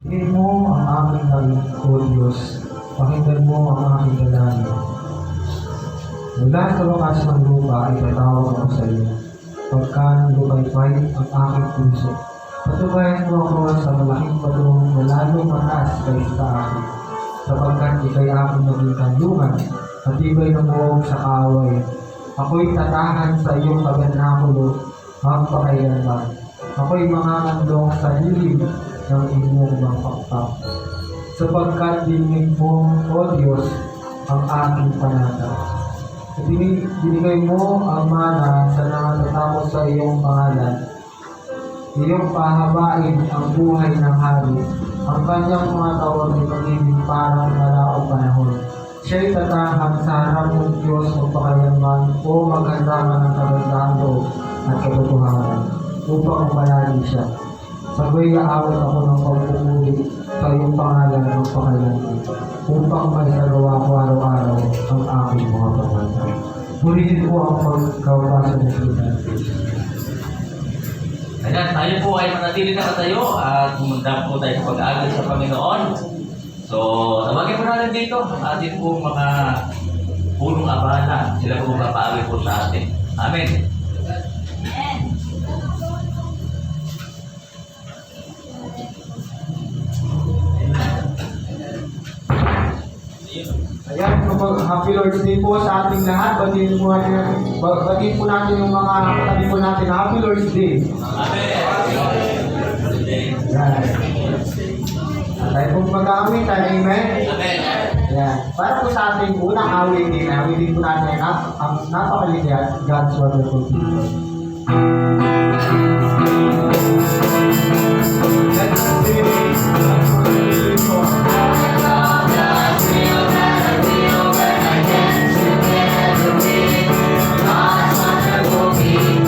Tingin mo ang aking langit, O Diyos, pakinggan mo ang aking dalangin. Mula sa wakas ng lupa ay tatawag ako sa iyo. Pagka lumaypay ang aking puso, patubayan mo ako sa malaking patong na lalong mataas kaysa sa akin. Sapagkat ikay aking naging kanlungan, matibay na buhok sa kaaway. Ako'y tatahan sa iyong tabernakulo magpakailanman. Ako'y mangangandong sa lilim ng inyong mga pakpak. Sapagkat dinig mo, O Diyos, ang aking panata. Binigay mo ang mana sa nangatatapos sa iyong pangalan. Iyong pahabain ang buhay ng hari. Ang kanyang mga tawag ay magiging parang malaong panahon. Siya'y tatahan sa harap ng Diyos magpakailanman o maghanda ng kagandahan loob at katotohanan upang umalali siya. Sabay aawat ako ng pagpupuri sa iyong pangalan ng pakailanman upang may nagawa ko araw-araw ang aking mga pangalan. Purihin ko ang pagkawasa ng Pilipinas. Ayan, tayo po ay manatili na katayo at humanda po tayo sa pag-aagal sa Panginoon. So, tawagin po natin dito ang ating po mga punong abala. Sila po magpapaawit po sa atin. Amen. Ayan, happy Lord's Day po sa ating lahat. Batiin po natin yung mga katabi po natin. Happy Lord's Day. Amen. Ayan. At tayo pong pag-aawit tayo. Amen. Amen. Ayan. Para po sa ating unang awitin po natin ang napakaligyan, God's Wonderful People. Let's sing God's Wonderful People.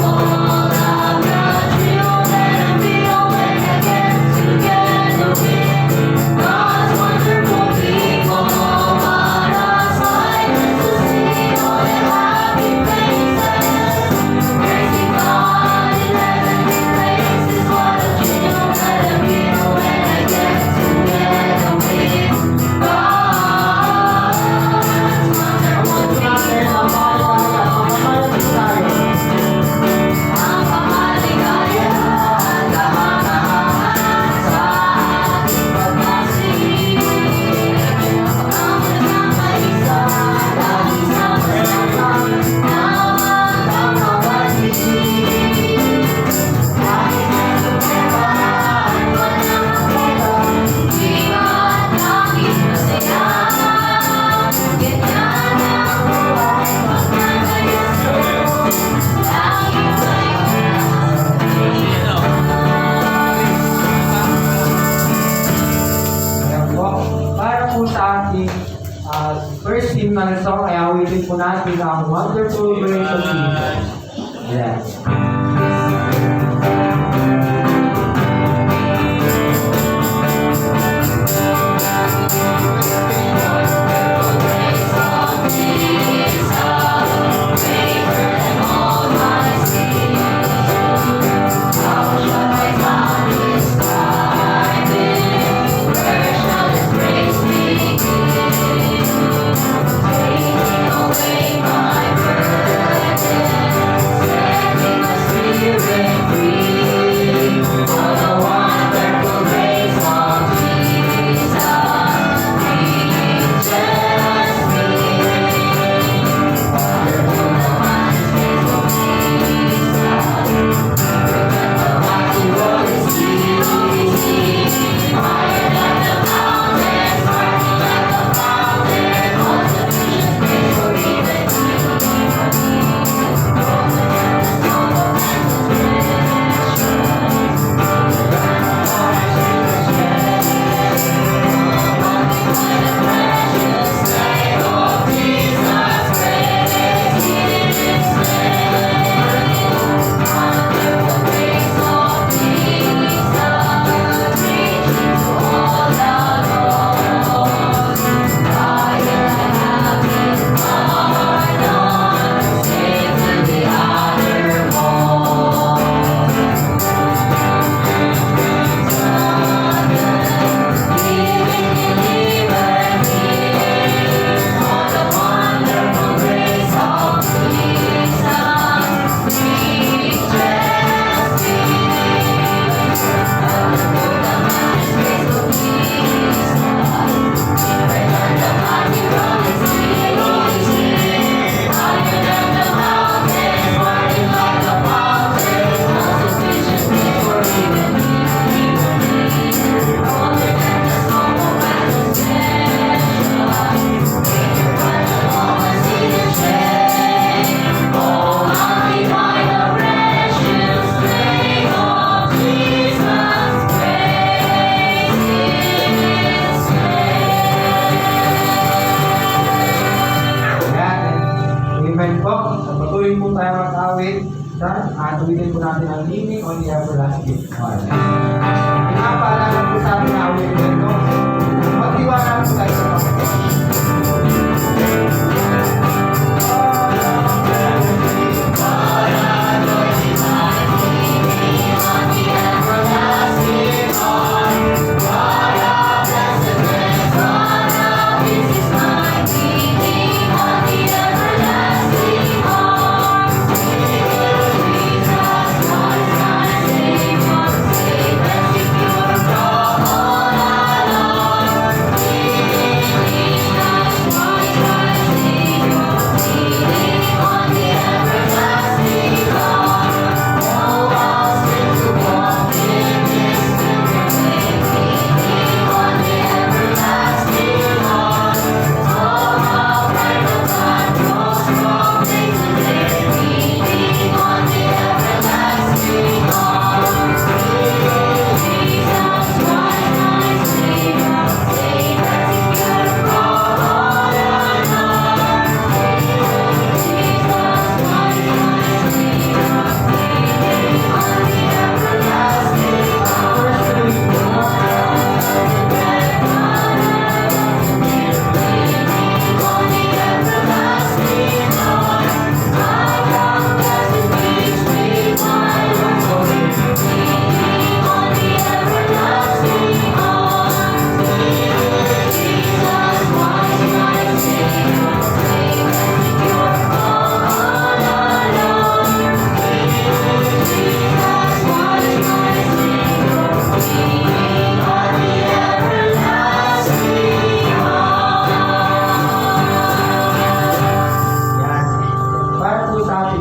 First hymnal song ay awitin po natin ang Wonderful Grace of Jesus. Yes. Away my burden, setting tuwidin po natin ang living on the everlasting Father. Pinapaalala po sa atin na ulit nito, magtiwala po tayo sa Panginoon.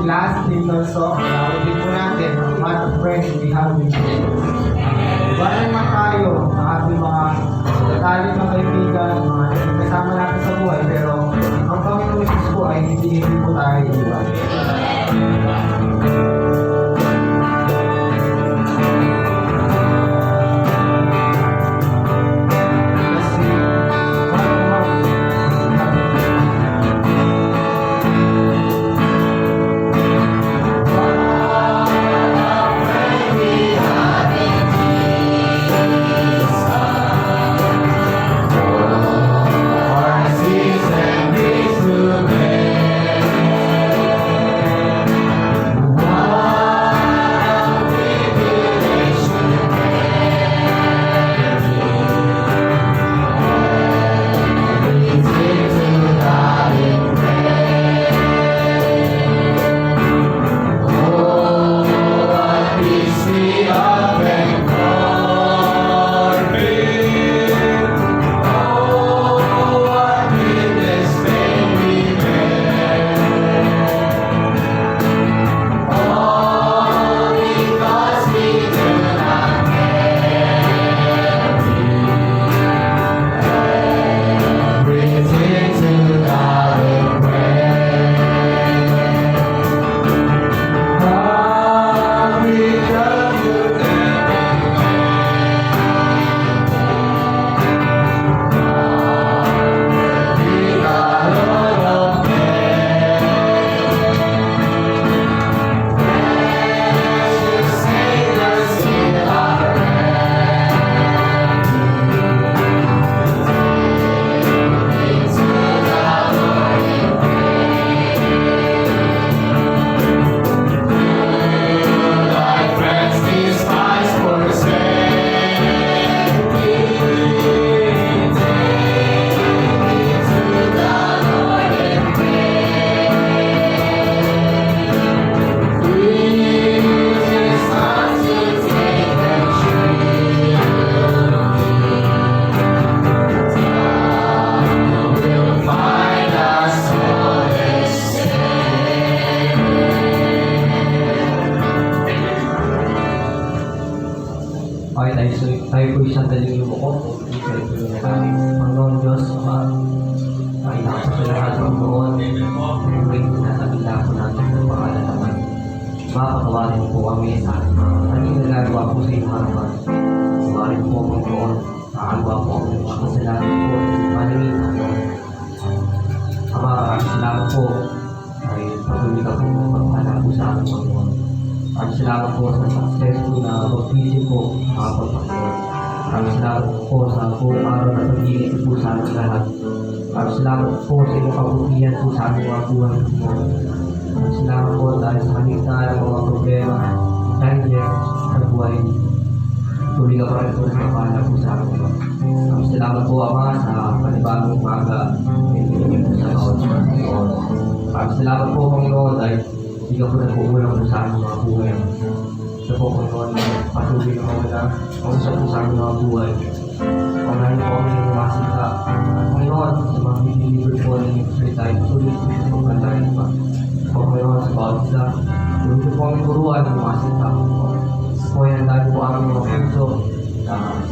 Last little song, ulitin po natin ang What a Friend We Have with Jesus. Wala naman tayo ng ating mga tatalik ng kaibigan, mga kasama natin sa buhay, pero ang Panginoon Jesus po ay hindi po tayo iwan. Tayo po isang daling lumuko. Panginoon Diyos, makita ko sa lahat ng doon. May natabila po natin ng pangalan naman. Mapatawarin po kami sa ating nagagawa po sa inyong harapan. Sumarin po ang doon. Nakagawa po ang mga kasalanan po. Maningin ang doon. Ama, salamat po. Ay patuloy ka po magpapala po sa ating Panginoon. Salamat po sa successful na pag-visit po mga pagpapakot. Salamat po sa buong araw na pag-iinit po sa ating lahat. Salamat po sa inyong kabutihan po sa ating mga buhay po. Salamat po dahil sa kaligtaan ng mga problema, challenges sa buhay. Tuloy ka pa rin po sa kapala po sa akin. Salamat po Ama sa panibagong umaga. Hindi po sa bawat Panginoon. Salamat po Panginoon dahil hindi ka po nagkukulang po sa aming mga buhay. Ito po Panginoon na patuloy na mawala. Kausap po sa aming mga buhay. Panginoon po kami ng masika. Panginoon, sa mga bibigil po ng inyong salita, tuloy po siya po kantahin pa. Panginoon sa bawat isa, tuloy po kami turuan ng masika. Po yan dahil po aming mga puso,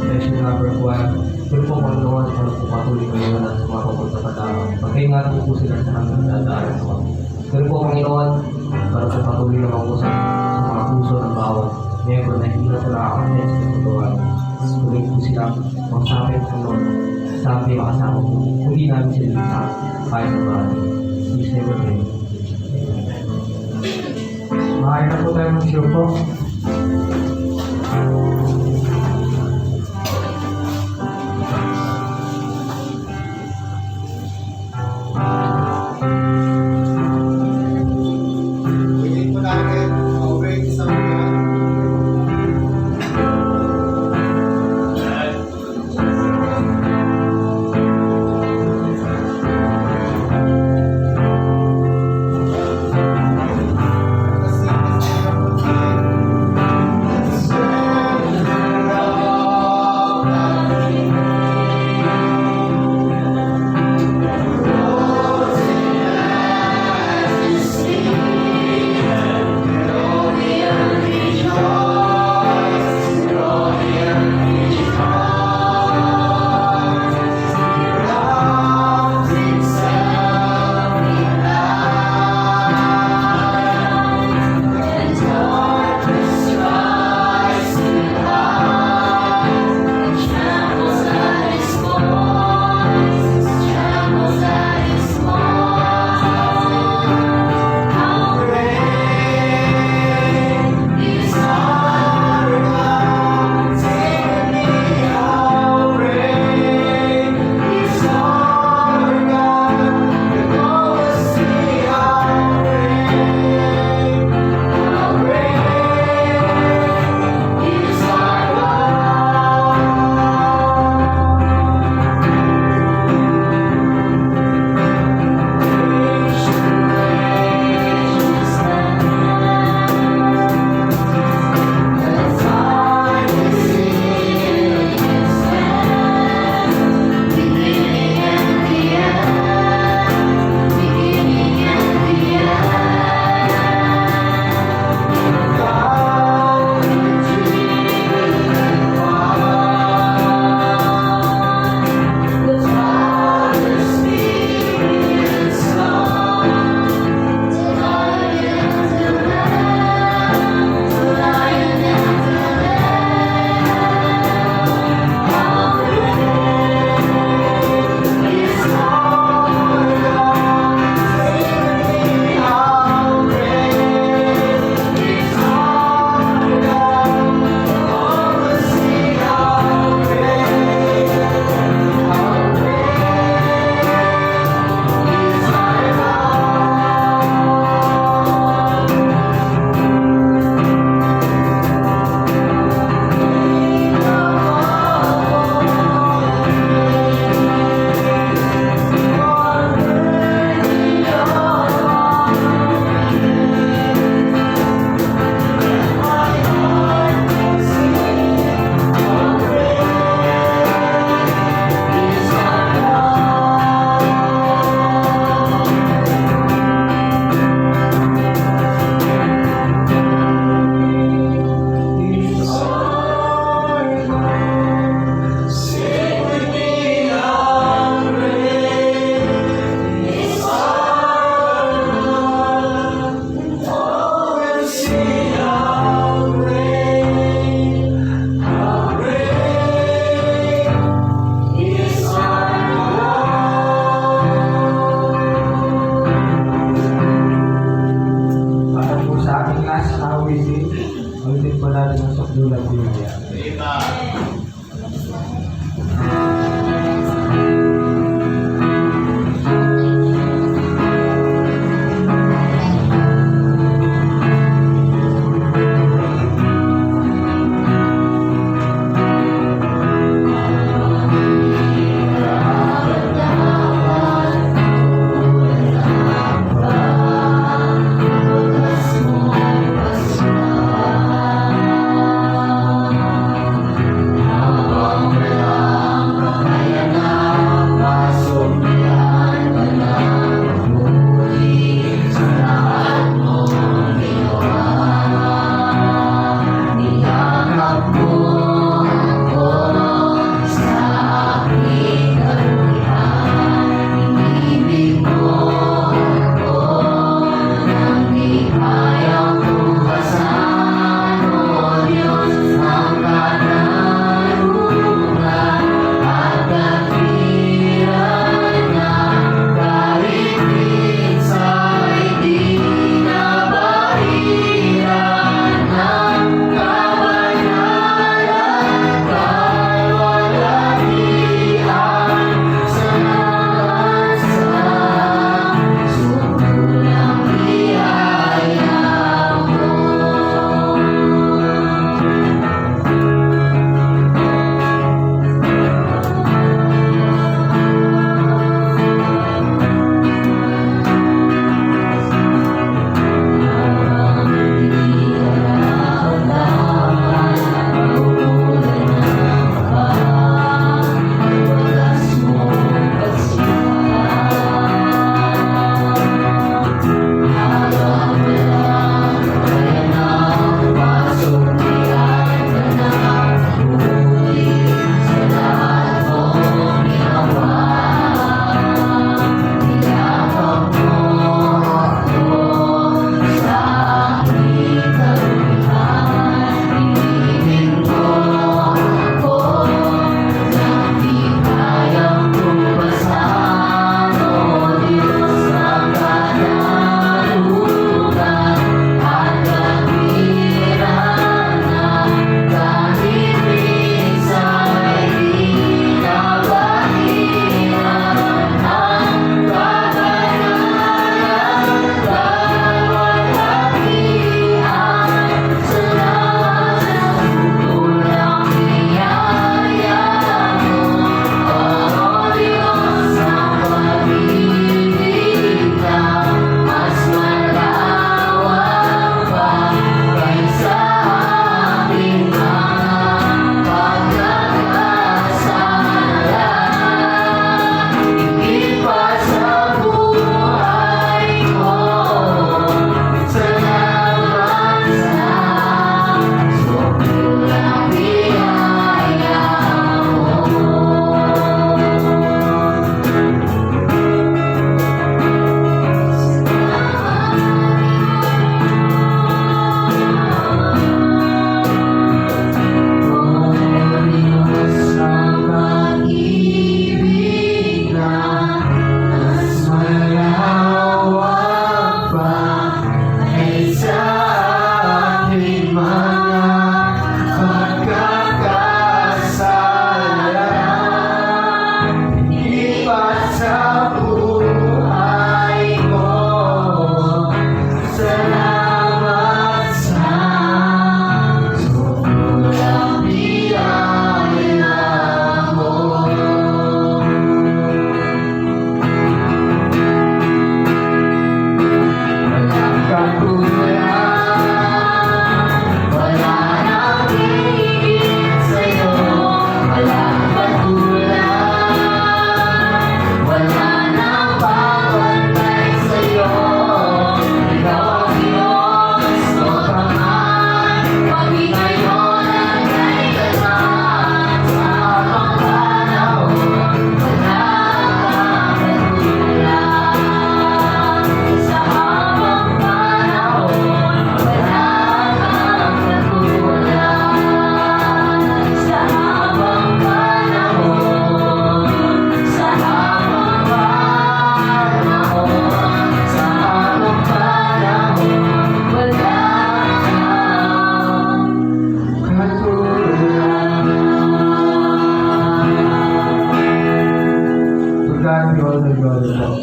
special number 1. Tuloy po Panginoon, sa po patuloy kayo na sa mga papunta pa naman. Pagkaingatan po sila sa hanggang dadaan po. Tuloy po Panginoon, para po patuloy na mag-usap sa mga puso ng bawat miyembro na hindi na po nakakakontent sa pagkawan. Tuloy po sila magsabi ng Panginoon, sabi makasama po. Hindi namin sila sa kaya sa bahay. Please never pray. Makain na po tayo ng show po. Piliin po natin over sa mga kasi Brother Glory po.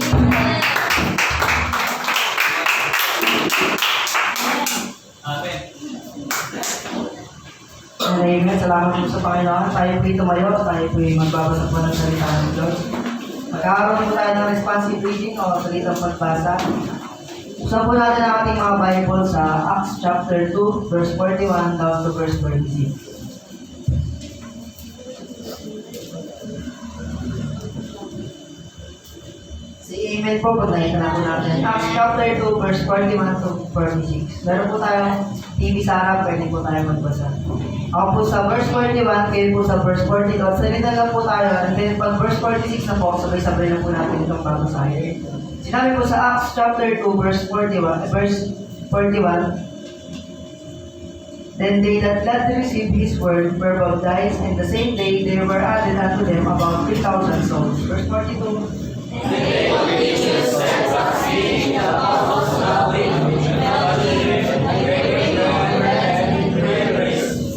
Amen. Amen. Salamat po sa Panginoon. Tayo po'y tumayo. Tayo po'y magbabasa po ng salita ng Diyos. Magkakaroon po tayo ng responsive reading o salitang pagbasa. Buksan po natin ang ating mga Bible sa Acts chapter 2, verse 41 down to verse 46. Si Amen po, pag nakita na po natin. Acts chapter 2, verse 41 to 46. Meron po tayong TV sa harap, pwede po tayo magbasa. Ako po sa verse 41, kayo po sa verse 42. At salita lang po tayo. And then pag verse 46 na po, sabay-sabay na po natin itong babasahin. Sinabi po sa Acts chapter 2, verse 41, Then they that gladly received his word were baptized, and the same day there were added unto them about 3,000 souls. Verse 42.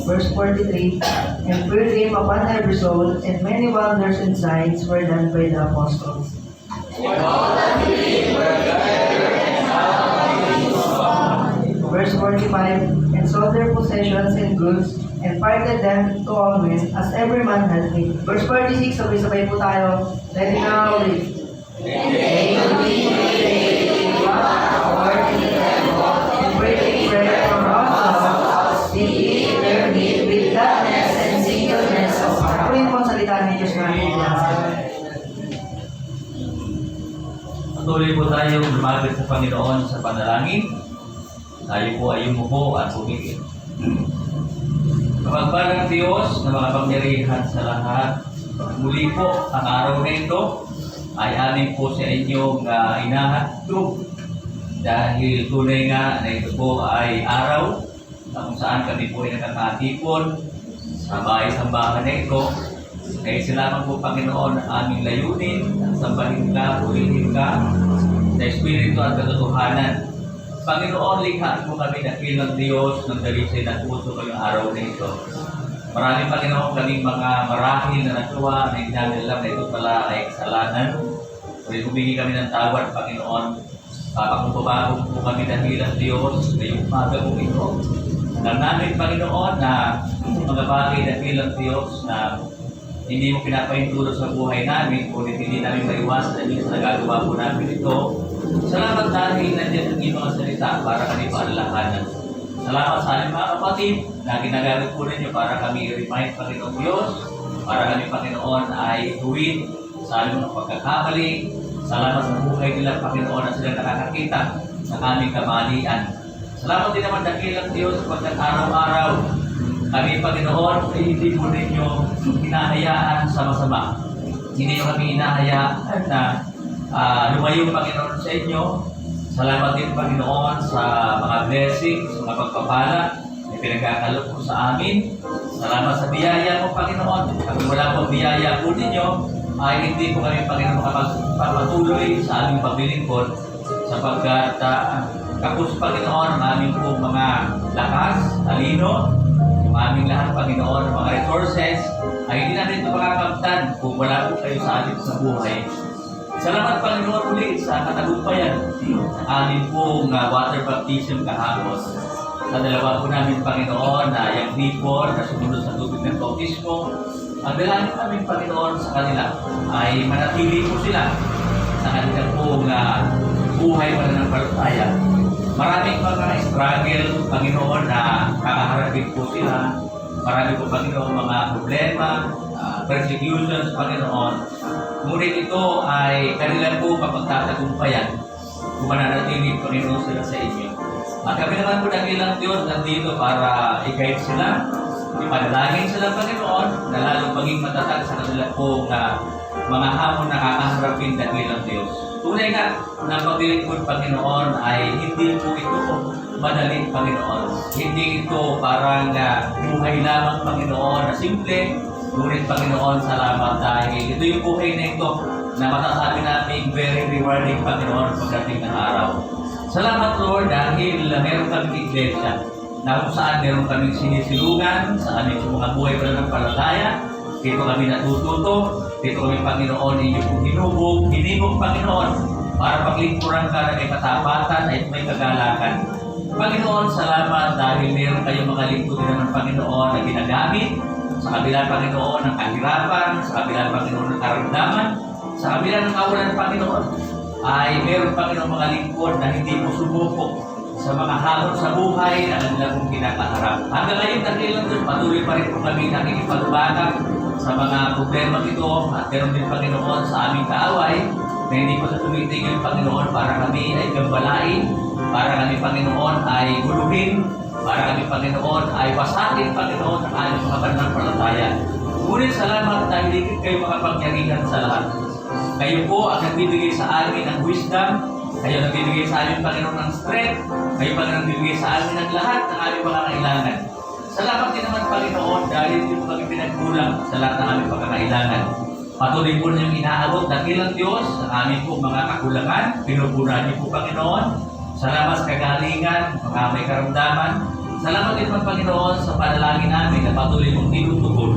Verse 43, and fear came upon every soul, and many wonders and signs were done by the apostles. Verse 45, and sold their possessions and goods, and parted them to all men, as every man had need. Verse 46, sabay-sabay po tayo. Let it now read. And breaking bread from house, did eat their meat with gladness and singleness of heart. Ako yun po ang salita ng Diyos na pinasa. Patuloy po tayong lumapit sa Panginoon sa panalangin. Tayo po ay umupo at pumigil. Kapagpalang Diyos na makapangyarihan sa lahat, muli po ang araw na ito ay amin po sa inyong inahandog dahil tunay nga na ito po ay araw na kung saan kami po ay nakakatipon sa bahay-sambahan na ito. Kaya salamat po Panginoon ang aming layunin, sambahin ka, purihin ka sa Espiritu at katotohanan. Panginoon, likhaan mo kami dakilang Diyos ng dalisay na puso ngayong araw na ito. Maraming Panginoon kaming mga marahil na nagawa na hindi namin alam na ito pala ay kasalanan. Kaya humingi kami ng tawad, Panginoon. Pagpapabago po kami dakilang Diyos ngayong umaga po ito. Alam namin, Panginoon, na mga bagay dakilang Diyos na hindi mo pinapahintulot sa buhay namin, kundi hindi namin maiwasan dahil sa nagagawa po namin ito. Salamat dahil nandiyan ang iyong mga salita para kami paalalahanan. Salamat sa aming mga kapatid na ginagamit po ninyo para kami i-remind Panginoon Diyos, para kami Panginoon ay tuwid sa aming mga pagkakamali. Salamat sa buhay nila Panginoon na sila nakakakita ng aming kamalian. Salamat din naman dakilang Diyos pagkat araw-araw kami Panginoon ay hindi po ninyo hinahayaan sa masama. Hindi nyo kami hinahayaan na lumayo Panginoon sa inyo. Salamat din Panginoon sa mga blessings, sa mga pagpapala na pinagkakalog po sa amin. Salamat sa biyaya mo Panginoon. At wala pong biyaya po ninyo, ay hindi po kami Panginoon makapagpatuloy sa aming paglilingkod sapagkat kapos Panginoon ang aming po mga lakas, talino, yung aming lahat Panginoon, mga resources, ay hindi natin ito makakamtan kung wala po kayo sa amin sa buhay. Salamat Panginoon ulit sa katagumpayan ng aming pong water baptism kahapon. Sa dalawa po namin Panginoon na yung people na sumunod sa tubig ng bautismo, ang dalangin namin Panginoon sa kanila ay manatili po sila sa kanilang pong buhay pananampalataya. Maraming mga struggle Panginoon na kakaharapin po sila. Marami po Panginoon mga problema, persecutions Panginoon. Ngunit ito ay kanila po kapagtatagumpayan kung mananatili Panginoon sila sa inyo. At kami naman po dakilang Diyos nandito para i-guide sila, ipanalangin sila Panginoon, na lalong maging matatag sa kanila po mga hamon na kakaharapin dakilang Diyos. Tunay nga na paglilingkod Panginoon ay hindi po ito madaling Panginoon. Hindi ito parang buhay lamang Panginoon na simple. Ngunit Panginoon, salamat dahil ito yung buhay na ito na matasabi namin very rewarding Panginoon pagdating ng araw. Salamat Lord dahil meron kaming iglesia na kung saan meron kaming sinisilungan sa aming mga buhay pananampalataya. Dito kami natututo, Dito kami, Panginoon, inyo pong hinimog, Panginoon, para paglingkuran ka na may katapatan at may kagalakan. Panginoon, salamat dahil meron kayong mga lingkod din naman, Panginoon, na ginagamit sa kabila, Panginoon, ng kahirapan, sa kabila, Panginoon, ng karamdaman, sa kabila ng kawalan, Panginoon, ay meron, Panginoon, mga lingkod na hindi mo sumubok sa mga hamon sa buhay na kanila pong kinakaharap. Hanggang ngayon, dakilang Diyos, patuloy pa rin po kami nakikipagbatak sa mga problema ito at ganoon din, Panginoon, sa aming kaaway na hindi po sa tumitigil, Panginoon, para kami ay gambalain, para kami, Panginoon, ay guluhin, para kami, Panginoon, ay wasakin, Panginoon, ang aming mga pananampalataya. Ngunit salamat dahil higit kayo makapangyarihan sa lahat. Kayo po ang nagbibigay sa amin ng wisdom, kayo nagbibigay sa amin, Panginoon, ng strength, kayo, Panginoon, nagbibigay sa amin ng lahat ng aming pangangailangan. Salamat din naman, Panginoon, dahil hindi po kami pinagkulang sa lahat ng aming pangangailangan. Patuloy po niyong inaabot dakilang Diyos sa aming po mga kakulangan. Pinupunan niyo po, Panginoon. Salamat sa kagalingan, mga may karamdaman. Salamat din naman, Panginoon, sa panalangin namin na patuloy mong tinutugon.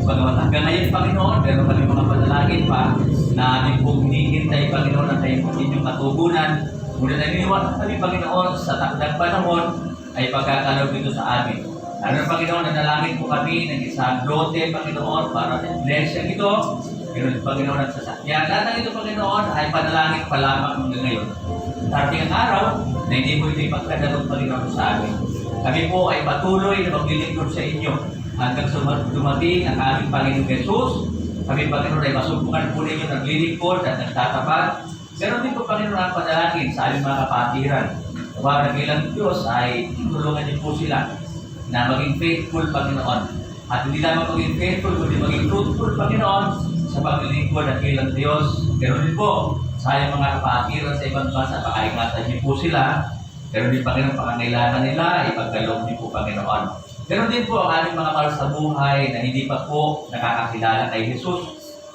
Bagamat hanggang ngayon, Panginoon, pero kami mga panalangin pa na aming pong hinihintay, Panginoon, ang inyong katugunan. Ngunit naniniwala kami, Panginoon, sa takdang panahon ay pagkakalog dito sa amin. Lalo, Panginoon, nanalangin po kami ng isang lote, Panginoon, para sa iglesia ito. Ganoon, Panginoon, at sasakyan. Lahat ng ito, Panginoon, ay panalangin pa lamang hanggang ngayon. Darating ang araw na hindi mo ito ipagkadalog, Panginoon, sa amin. Kami po ay patuloy na maglilingkod sa inyo hanggang dumating ang aming Panginoong Jesus. Kami, Panginoon, ay masumpungan po ninyo naglilingkod at nagtatapat. Ganoon din po, Panginoon, ang panalangin sa aming mga kapatiran. Huwag nagilang Diyos ay tulungan niyo po sila na maging faithful, Panginoon. At hindi lamang maging faithful, kundi maging fruitful, Panginoon, sa paglilingkod at kilang Diyos. Ganoon din po sa aming mga kapatiran sa ibang bansa, pakaingatan niyo po sila. Ganoon din, Panginoon, pangangailangan nila, ipagkaloob niyo po, Panginoon. Ganoon din po ang aming mga mahal sa buhay na hindi pa po nakakakilala kay Jesus.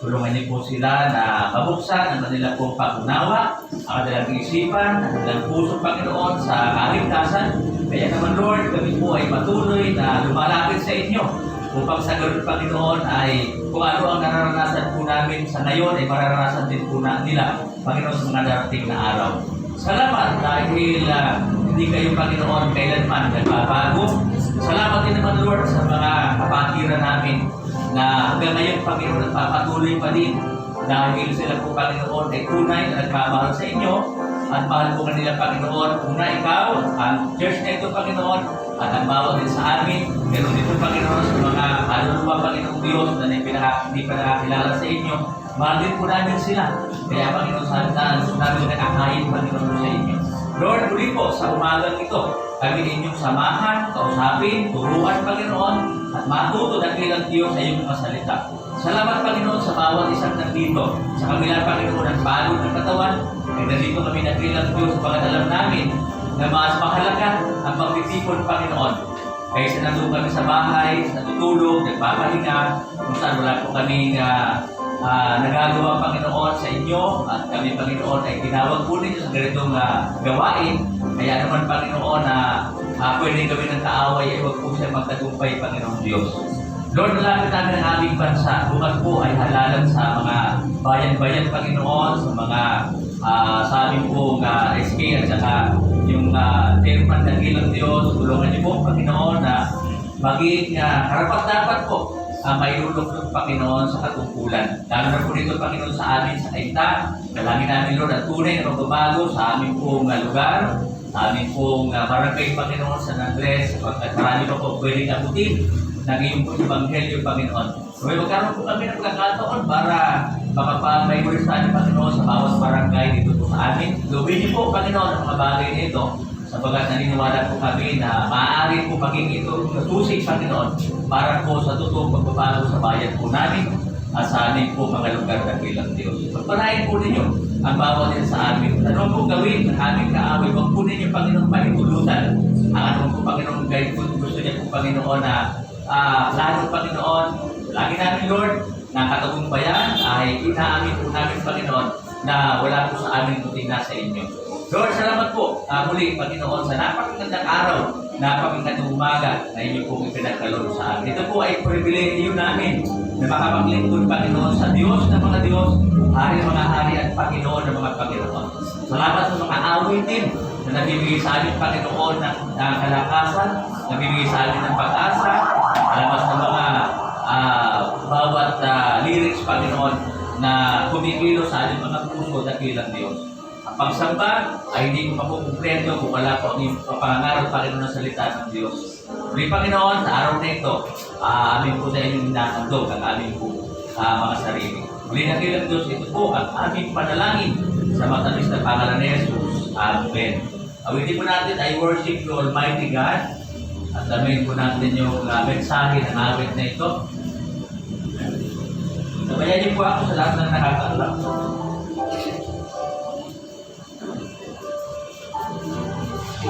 Tulungan niyo po sila na mabuksan ang kanila pong pag-unawa, ang kanilang isipan, ang kanilang puso, Panginoon, sa kaligtasan. Kaya naman, Lord, kami po ay patuloy na lumalapit sa inyo upang sa ganun, Panginoon, ay kung ano ang nararanasan po namin sa ngayon ay mararanasan din po nila, Panginoon, sa mga darating na araw. Salamat dahil hindi kayo, Panginoon, kailanman nagbabago. Salamat din naman, Lord, sa mga kapatiran namin na hanggang ngayon, Panginoon, nagpapatuloy pa din dahil sila po, Panginoon, ay tunay na nagmamahal sa inyo at mahal po kanila, Panginoon. Una, ikaw, ang church na ito, Panginoon, at ang bawat din sa amin. Meron dito, Panginoon, sa mga kaluluwa, Panginoong Diyos na hindi pa nakakilala sa inyo. Mahal din po namin sila. Kaya, Panginoon, sa namin nakakain, Panginoon, sa inyo. Lord, muli po, sa umagang ito, kami inyong samahan, kausapin, turuan, Panginoon, at matuto dakilang Diyos sa iyong mga salita. Salamat, Panginoon, sa bawat isang nandito. Sa kabila, Panginoon, ang balod ng katawan, ay nandito kami dakilang Diyos, pagkat alam namin na mas mahalaga ang pagtitipon, Panginoon. Kaysa nandun kami sa bahay, natutulog, nagpapahinga, kung saan wala po kami nagagawa, Panginoon, sa inyo, at kami, Panginoon, ay tinawag po ninyo sa ganitong gawain. Kaya naman, Panginoon, na pwede gawin ng kaaway, ay huwag po siya magtagumpay, Panginoon Diyos. Lord, nalapit namin ang aming bansa. Bukas po ay halalan sa mga bayan-bayan, Panginoon, sa mga sa aming pong SK at saka yung chairman ng Ilang Diyos. Tulungan niyo po, Panginoon, na maging karapat-dapat po mailulog ng Panginoon sa katungkulan. Lalo na po dito, Panginoon, sa amin, sa Kainta. Dalangin namin, Lord, at tunay na magbabago sa aming pong lugar, sa aming pong barangay, Panginoon, sa Andres, at marami pa po pwedeng abutin ng iyong pong Ebanghelyo, Panginoon. So, magkaroon po kami ng pagkakataon para makapag-memorize tayo, Panginoon, sa bawat barangay dito po sa amin. Gawin niyo po, Panginoon, ang mga bagay na ito, sapagat naniniwala po kami na maaari po maging ito natusig, Panginoon, para po sa totoong pagbabago sa bayan po namin at sa amin po mga lugar na bilang Diyos. Pagpanayin po ninyo ang bawat din sa amin. Anong po gawin ng aming kaaway? Huwag po ninyo, Panginoon, mahintulutan. Ang anong po, Panginoon, guide po, gusto niya po, Panginoon, na lalo, Panginoon, lagi namin, Lord, na katagumpayan ay inaamin po namin, Panginoon, na wala po sa amin kundi nasa inyo. Lord, salamat po muli, Panginoon, sa napakagandang araw, napakagandang umaga na inyo pong ipinagkaloob sa amin. Ito po ay pribilehiyo namin na makapaglingkod, Panginoon, sa Diyos ng mga Diyos, Hari ng mga hari at Panginoon ng mga Panginoon. Salamat sa mga awitin na nabibigay sa amin, Panginoon, ng kalakasan, nabibigay sa amin ng pag-asa. Salamat sa mga bawat lyrics, Panginoon, na kumikilo sa amin mga puso at dakilang Diyos. Ang pagsamba ay hindi ko makukumpleto kung wala po ang pangangaral, Panginoon, ng salita ng Diyos. Muli, Panginoon, sa araw na ito, amin po sa inyong inahandog ang aming po mga sarili. Muli na kilang Diyos, ito po ang aming panalangin sa matamis na pangalan ni Jesus. Amen. Awitin po natin, I worship you, Almighty God. At amin po natin yung mensahe ng awit na ito. Sabayan niyo po ako sa lahat ng nakakaalam.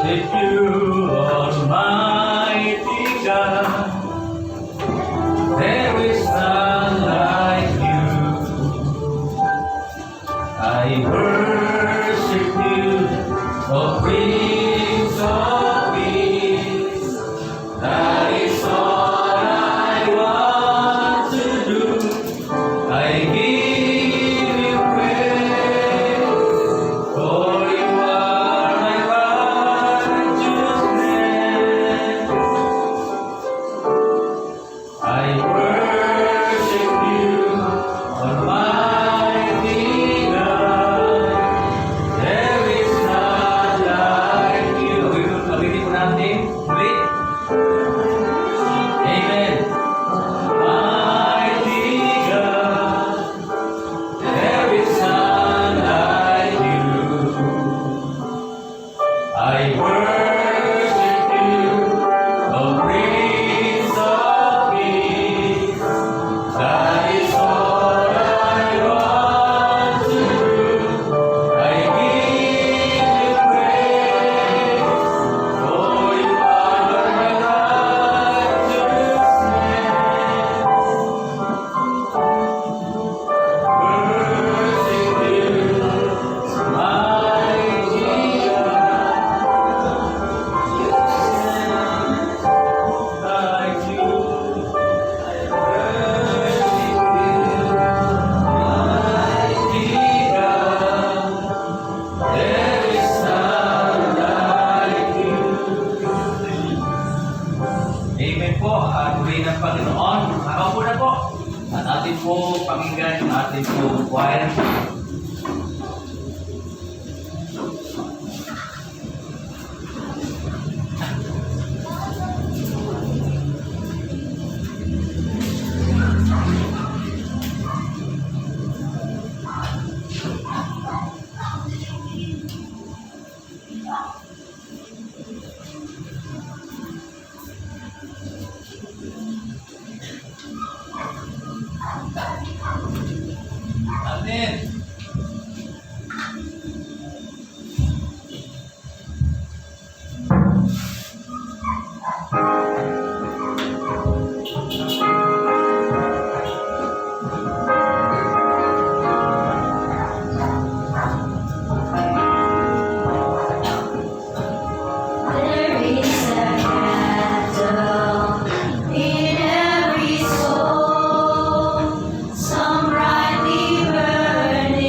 If you, Almighty God, there is none like you. I worship you, O Prince of Peace. That is all I want to do. I give you praise, for you are my righteousness. I worship you, Almighty God. There is none like you. Awitin po natin ulit. Amen. Mighty God, there is none like you. I worship you, O Prince of Peace. That is all I want to do. I give you praise, for you are my righteousness. Worship you, mighty God. Like you, I worship you, mighty God. There is none like you. Amen po. Muli ng Panginoon. Nakaupo na po. At atin po pakinggan yung ating po choir. Amen. There is a candle in every soul, some brightly burning.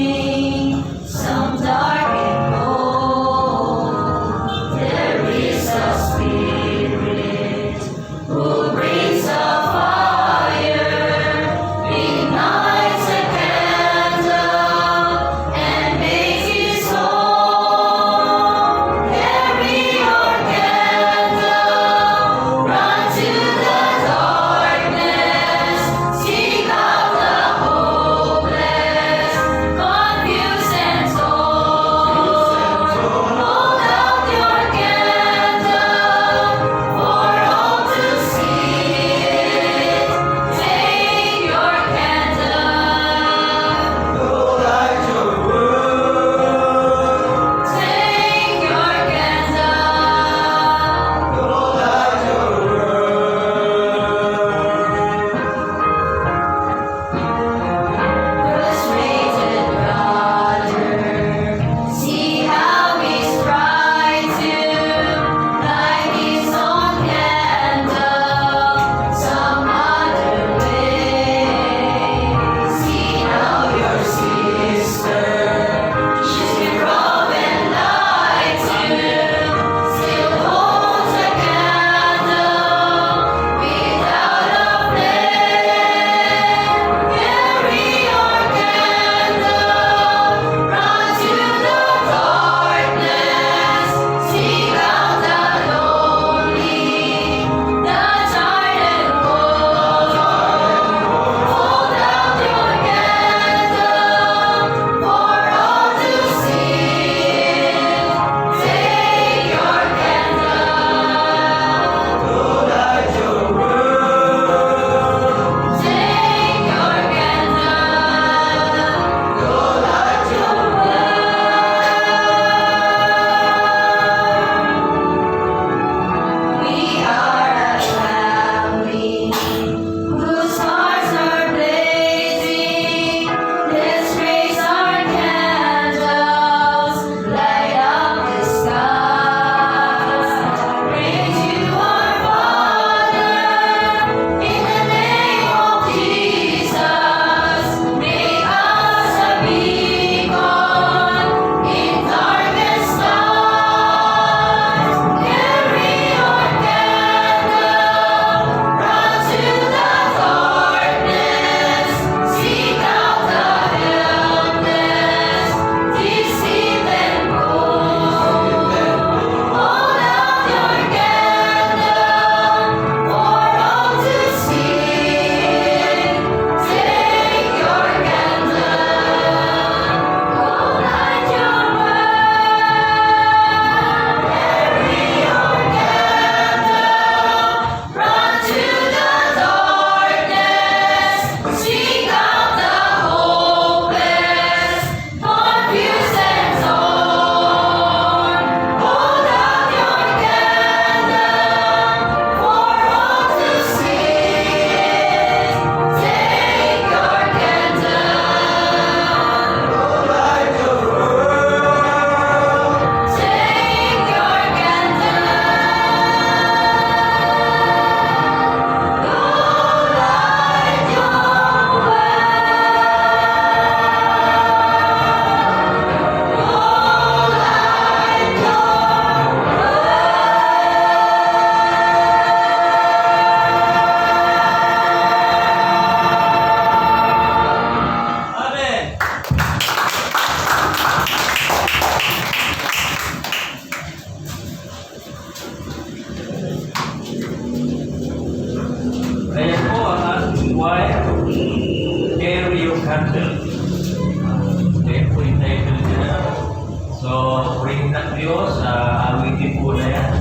Diyos, awitin po na yan.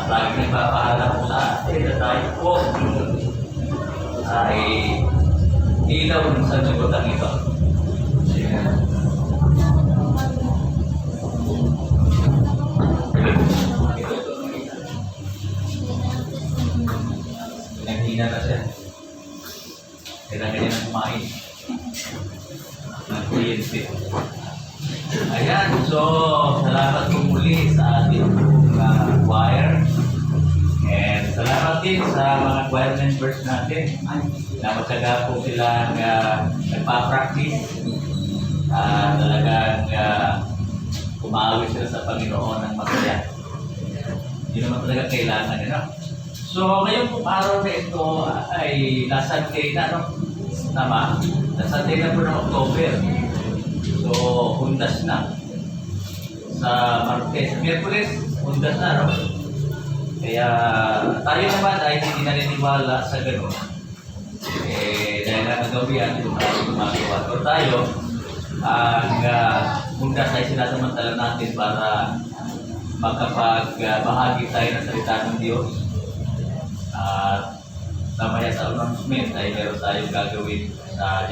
Lagi nagpapaalam po sa atin na tayo po ay ilaw sa nagotang ito. Naghina na siya. Kailangan niya na kumain. Nag-kuryente. Ayan, so salamat po muli sa ating choir. And salamat din sa mga choir members natin na matyaga po sila nagpa-practice. Talagang umawit sila sa Panginoon ng masaya. Yun naman talaga kailangan nila. So ngayon pong araw na ito ay nasa day na, no? Tama? Nasa day na po ng October. So, undas na. Sa Martes, Miyerkules, undas na, no? Kaya tayo naman ay hindi naniniwala sa gano'n. Dahil na nagawian, yung gumagawa. Pero tayo, ang undas ay sinasamantala natin para makapagbahagi tayo ng salita ng Diyos. At mamaya sa announcement ay meron tayong gagawin sa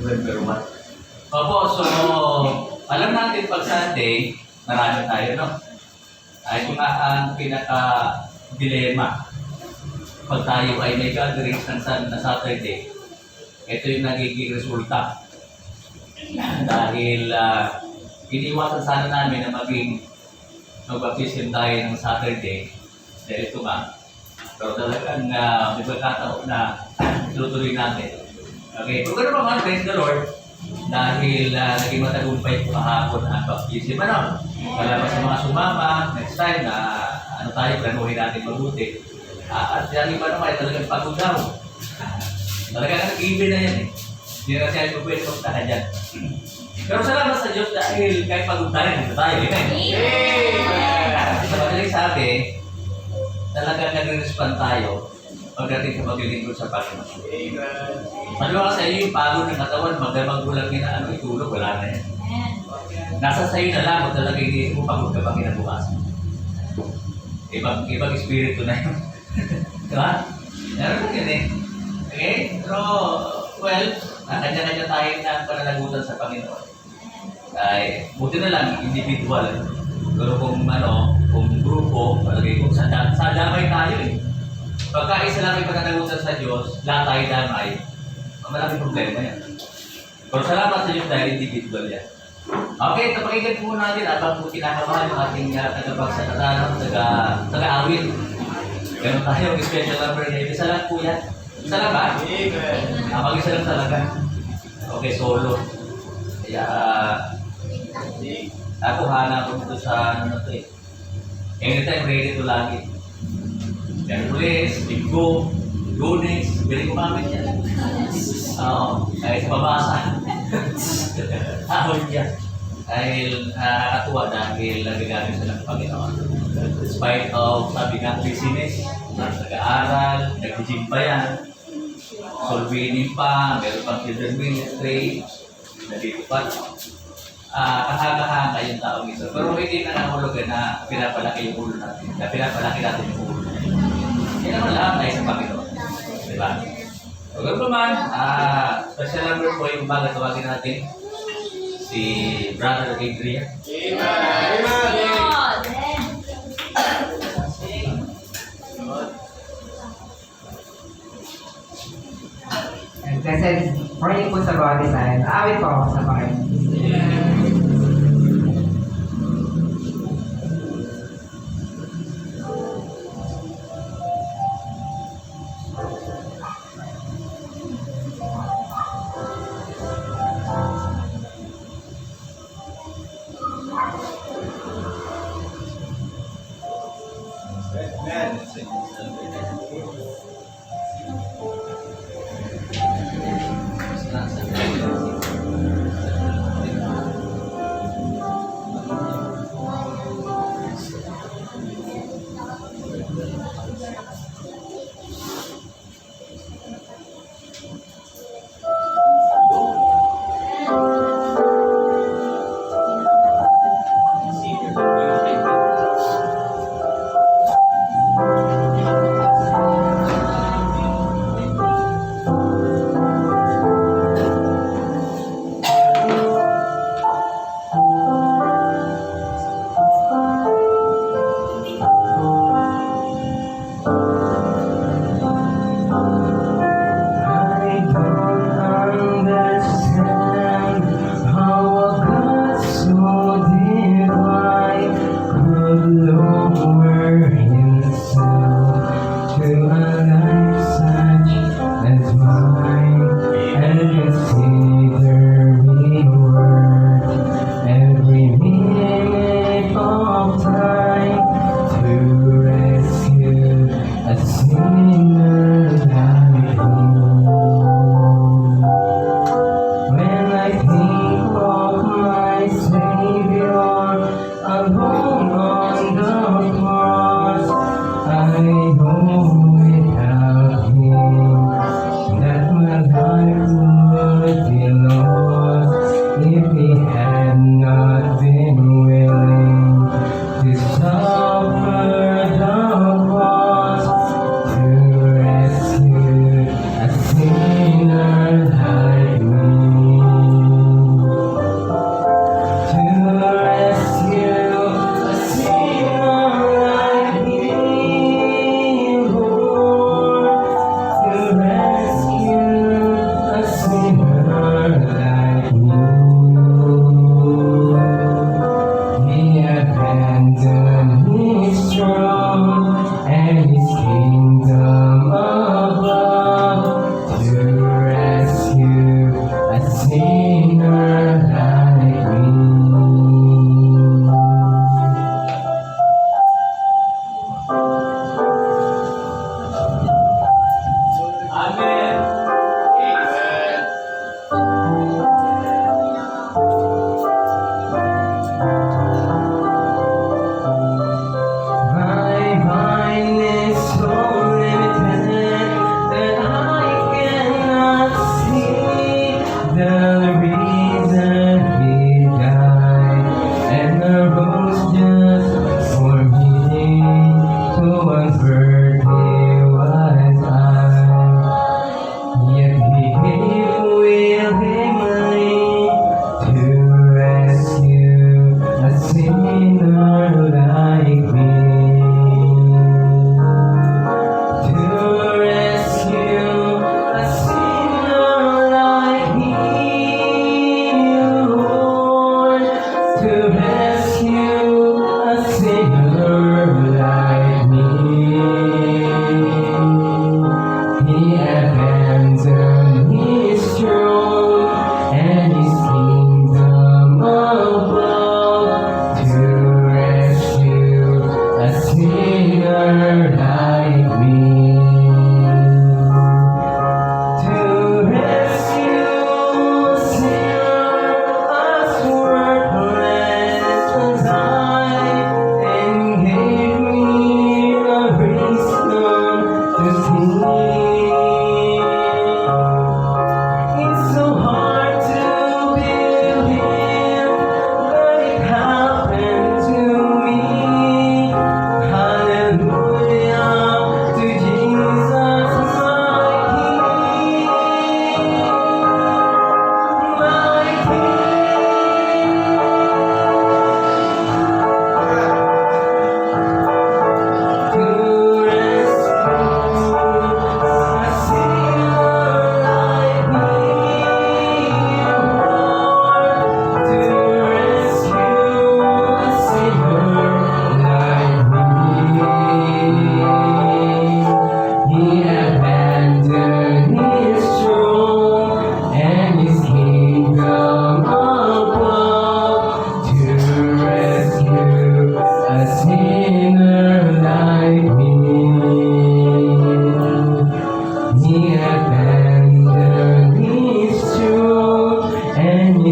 November 1. Opo, so alam natin pag Sunday, marami tayo, no? Ay kung ang pinaka-dilema pag tayo ay may gatherings na Saturday, ito yung nagiging resulta. Dahil iniwasan sana namin na maging mag-baptism tayo ng Saturday, dahil ito nga. Pero talagang may pagkataon na tutuloy natin. Okay, kung gano'n naman, praise the Lord, dahil naging matagumpay po kahapon ang baptism. Wala pa sa mga sumama, next time na tayo, planuhin natin mabuti. At yung iba naman ay talagang pagod daw. Talagang nag-iibig na yan eh. Hindi na siya yung pwede magtaka dyan. Pero salamat sa Diyos dahil kahit pagod tayo, nandito tayo. Sa madaling sabi, talagang nag-respond tayo pagdating sa paglilingkod sa Panginoon. Maluwa sa iyo yung pagod ng katawan, magdamag-ulang na itulog, wala na yan. Nasa sayo na lang, talaga hindi mo pagod ka pa kinabukasan. Ibang espiritu na yun. Diba? Meron yun eh. Okay? Pero, well, kanya-kanya tayo ng pananagutan sa Panginoon. Ay, buti na lang, individual. Pero kung grupo, kung sa damay tayo eh. Pagka isa lang yung pananagutan sa Diyos, lahat tayo damay, maraming problema yan. Pero salamat sa Diyos dahil individual yan. Okay, kapakinggan po natin habang po kinakabahan yung ating tagapagsatanong, taga-awit. Ganun tayo, special number na isa lang po yan. Isa lang ba? Pag-isa lang talaga. Okay, solo. Kaya, ako hanap ko dito sa ano na ito eh. Anytime ready to lagi. Merkules, Linggo, Lunes, biling kumamit yan. Oo, kahit mabasa. Ahon yan. Dahil nakakatuwa dahil nagagamit sila ng Panginoon. Despite of sabi nga business, nag-aaral, nag-gym pa yan, solving pa, meron pang children ministry, nandito pa. Kahanga-hanga yung taong isa. Pero hindi na nahulugan na pinapalaki yung ulo natin. Na pinapalaki natin yung ulo natin. Yan naman lahat tayo sa Panginoon. Diba? So, gano'n naman, special number po yung umaga tawagin natin si Brother Adrian. And kasi, morning po sa bawat isa, awit po ako sa Panginoon.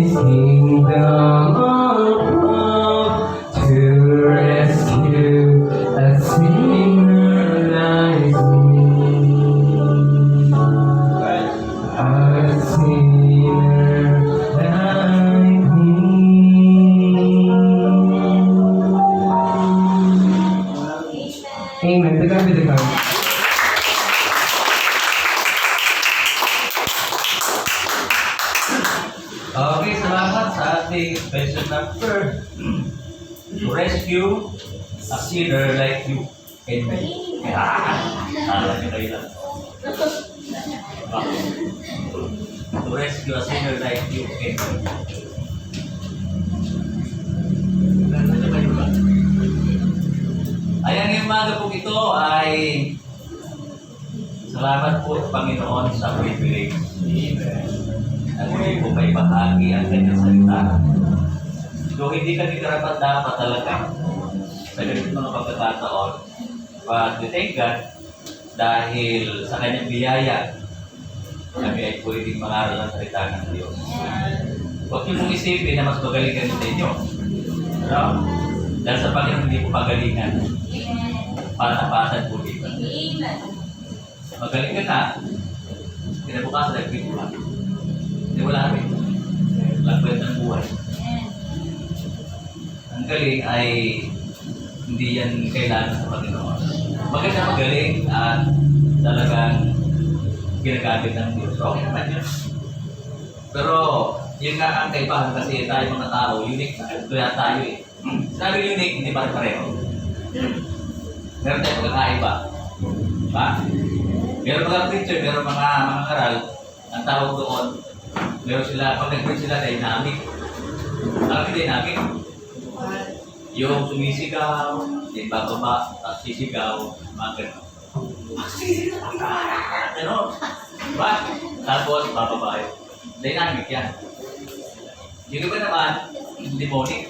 His kingdom above to rescue a sinner like me. A sinner like me. Amen. To God be the glory. Okay, salamat sa ating question number. To rescue a sinner like you. Amen. Alam niyo kayo lang. Okay. To rescue a sinner like you. Amen. Ano kayo ba? Ayan, ngayong umaga po ito ay salamat po Panginoon sa privilege. Amen. Na muli po may bahagi ang kanyang salita. So, hindi kami karapat dapat talaga sa ganito mga pagkakataon. But we thank God dahil sa kanyang biyaya, kami ay pwedeng mangaral ng salita ng Diyos. Huwag niyo pong isipin na mas magaling kami sa inyo. No? Dahil sa Panginoon hindi po pagalingan. Patapasan po dito. Magaling ka na, kinabukasan nagpito ka. Hindi wala rin. Walang kwenta ng buhay. Ang galing ay hindi yan kailangan sa Panginoon. Maganda magaling at talagang ginagamit ng Diyos. Okay naman yun. Pero yun nga ang kaibahan kasi tayo mga tao, unique na. Kaya tayo eh. Sinabi unique, hindi pa pareho. Meron tayo pagkakaiba. Diba? Meron mga preacher, meron mga ngaral, ang tawag doon, meron sila, pag nag-preach sila, dynamic. Alam mo dynamic? Yung sumisigaw, din bababa, tapos sisigaw, mga gano'n. Gano'n. Diba? Tapos bababa yun. Dynamic yan. Yung iba naman, demonic.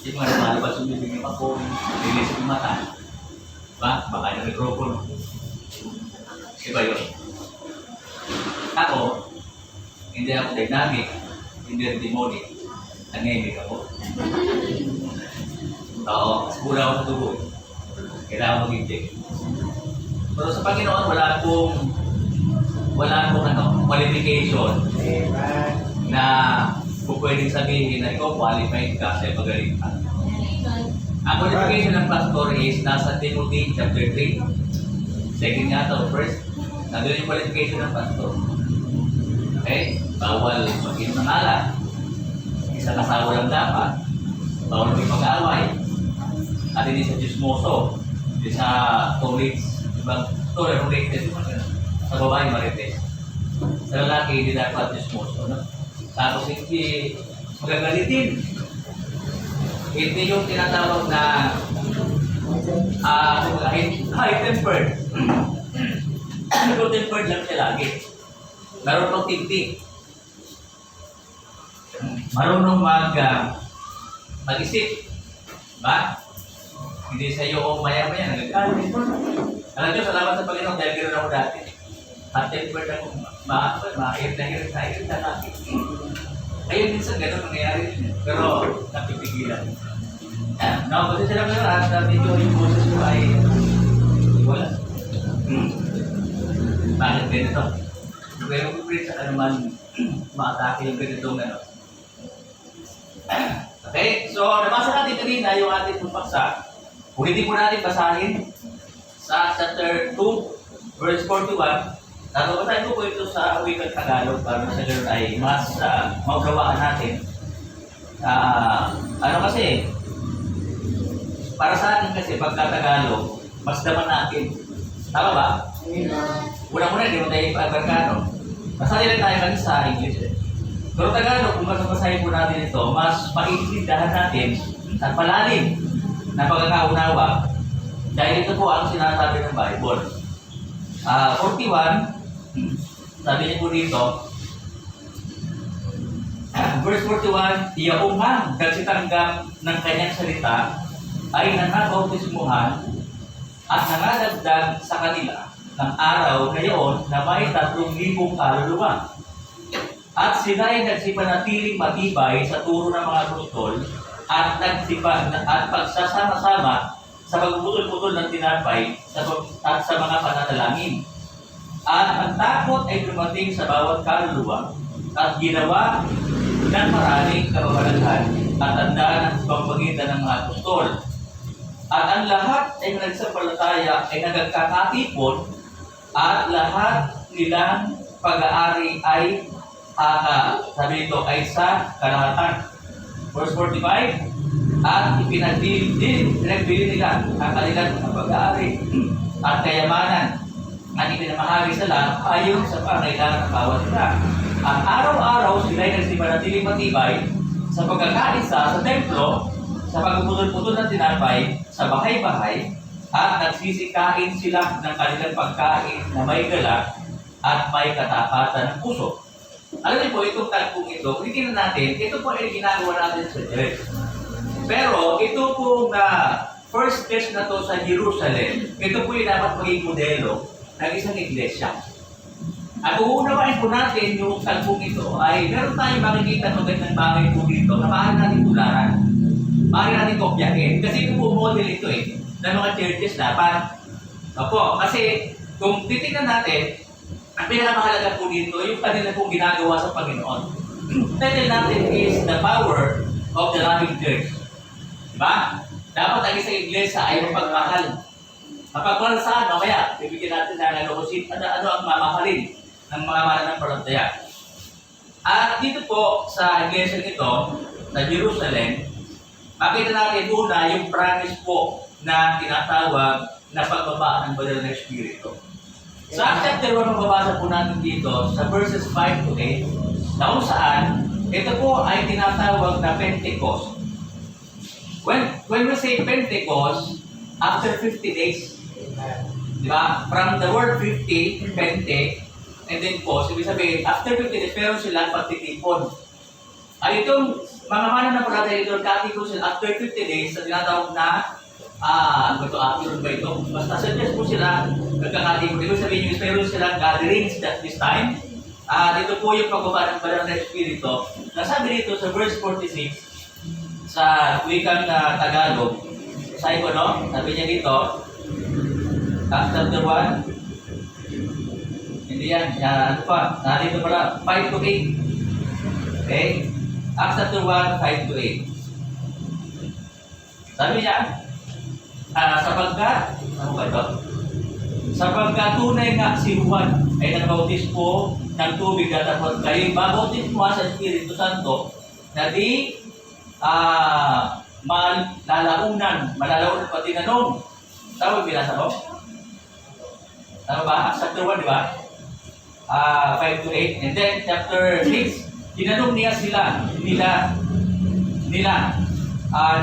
Yung mga namalabas yung bibig ng ako, rilis yung mata. Diba? Baka yung mikropono. Iba yun. Ako, hindi ako dynamic, hindi rin demonic. Anemic ako. Oo, kulang ako sa dugo. Kailangan mag-inject. Pero sa Panginoon, wala akong qualification na kung pwedeng sabihin na ikaw qualified ka sa pagaling ka. Ang qualification ng pastor is nasa Timothy chapter 3. Second nga ito, first. Nandun yung qualification ng pastor. Okay? Bawal mag-inom ng alak. Isang asawa lang dapat. Bawal may pag-aaway. At hindi sa chismoso. Hindi sa toilets. Ibang related. Sa babae marites. Sa lalaki hindi dapat chismoso. No? Tapos hindi magagalitin. Hindi yung tinatawag na high-tempered. Low-tempered lang siya lagi. Marunong tigtig. Marunong mag-isip. Ba? Hindi sa iyo o maya-maya nagagalit. Alam nyo, salamat sa Panginoon dahil ganoon ako dati. Hot-tempered ako. Ma-irit na lagi. Ayun minsan gano'n nangyayari. Pero napipigilan. No, kasi sila ngayon at medyo yung boses ko ay wala. Bakit ganito? Pero kung sa naman ma-atake yung ganitong gano'n. Okay, so nabasa natin kanina yung ating pagpaksa. Kung hindi po natin basahin sa chapter 2, verse 41, basahin ko po ito sa wikang Tagalog para sa ganun ay mas maunawaan natin. Ano kasi, para sa atin kasi pagka Tagalog, mas daman natin. Tama ba? Una-una, hindi mo tayo ipagbarkano. Basahin lang tayo kasi sa English eh. Pero Tagalog, kung basahin po natin ito, mas maiintindihan natin at palalim na pagkakaunawa. Dahil ito po ang sinasabi ng Bible. 41, sabi niyo po dito, verse 41, Yaong man nagsitanggap ng kanyang salita ay nanabautismuhan at nangadagdag sa kanila ng araw ngayon na may 3,000 kaluluwa. At sila ay nagsipanatiling matibay sa turo ng mga apostol at pagsasama-sama sa pagpuputol-putol ng tinapay at sa mga pananalangin. At ang takot ay dumating sa bawat kaluluwa at ginawa ng maraming kababalaghan at tandaan ng pamamagitan ng mga apostol. At ang lahat ay nagsampalataya ay nagkakatipon at lahat nilang pag-aari ay sabi nito ay sa kalahatan. Verse 45, at pinagbili nila ang kanilang pag-aari at kayamanan at ipinamahagi sa lahat ayon sa pangailangan ng bawat isa. At araw-araw sila ay nagsipanatiling matibay sa pagkakaisa sa templo, sa pagpuputol-putol ng tinapay, sa bahay-bahay, at nagsisikain sila ng kanilang pagkain na may galak at may katapatan ng puso. Alam niyo po, itong tagpong ito, ulitin na natin, ito po ay ginagawa natin sa church. Pero ito po na first church na to sa Jerusalem, ito po yung dapat maging modelo ng isang iglesia. At uunawain po natin yung tagpong ito ay meron tayong makikita ng magandang bagay po dito na maaari natin tularan. Maaari natin kopyahin. Kasi ito po model ito ng mga churches dapat. Opo, kasi kung titignan natin, ang pinakamahalaga po dito, yung kanila pong ginagawa sa Panginoon. Title natin is The Power of the Loving Church. Diba? Dapat ang isang iglesia ay mapagmahal. Mapagmahal saan? Mamaya, bibigyan natin ng ano ang mamahalin ng mga mananampalataya. At dito po sa iglesia ito, sa Jerusalem, makita natin una yung promise po na tinatawag na pagbaba ng banal na Espiritu. Sa Acts chapter 1, mababasa po natin dito sa verses 5 to 8 na kung saan ito po ay tinatawag na Pentecost. When we say Pentecost, after 50 days, di ba? From the word 50, Pente, and then Cost, ibig sabihin, after 50 days, meron silang pagtitipon. Ay itong mga mananampalataya dito, katipon sila after 50 days, sa tinatawag na afternoon ba ito? Basta suggest po sila nagkakatipon. Ibig sabihin yung meron silang gatherings at this time. Dito po yung pagbaba ng banal na Espiritu. Nasabi dito sa verse 46 sa wikang Tagalog. Sabi ko, no? Sabi niya dito, Acts chapter 1. Hindi yan. Ano pa? Dito pala, 5 to 8. Okay? Acts chapter 1, 5 to 8. Sabi niya, sapagkat, ano ba ito? Sapagkat tunay nga si Juan ay nagbautismo ng tubig at tapos kayo babautismo sa Espiritu Santo na di malalaunan pati na nung. Tawag binasa mo? Ano ba? Acts chapter 1, di ba? 5 to 8. And then chapter 6, tinanong niya nila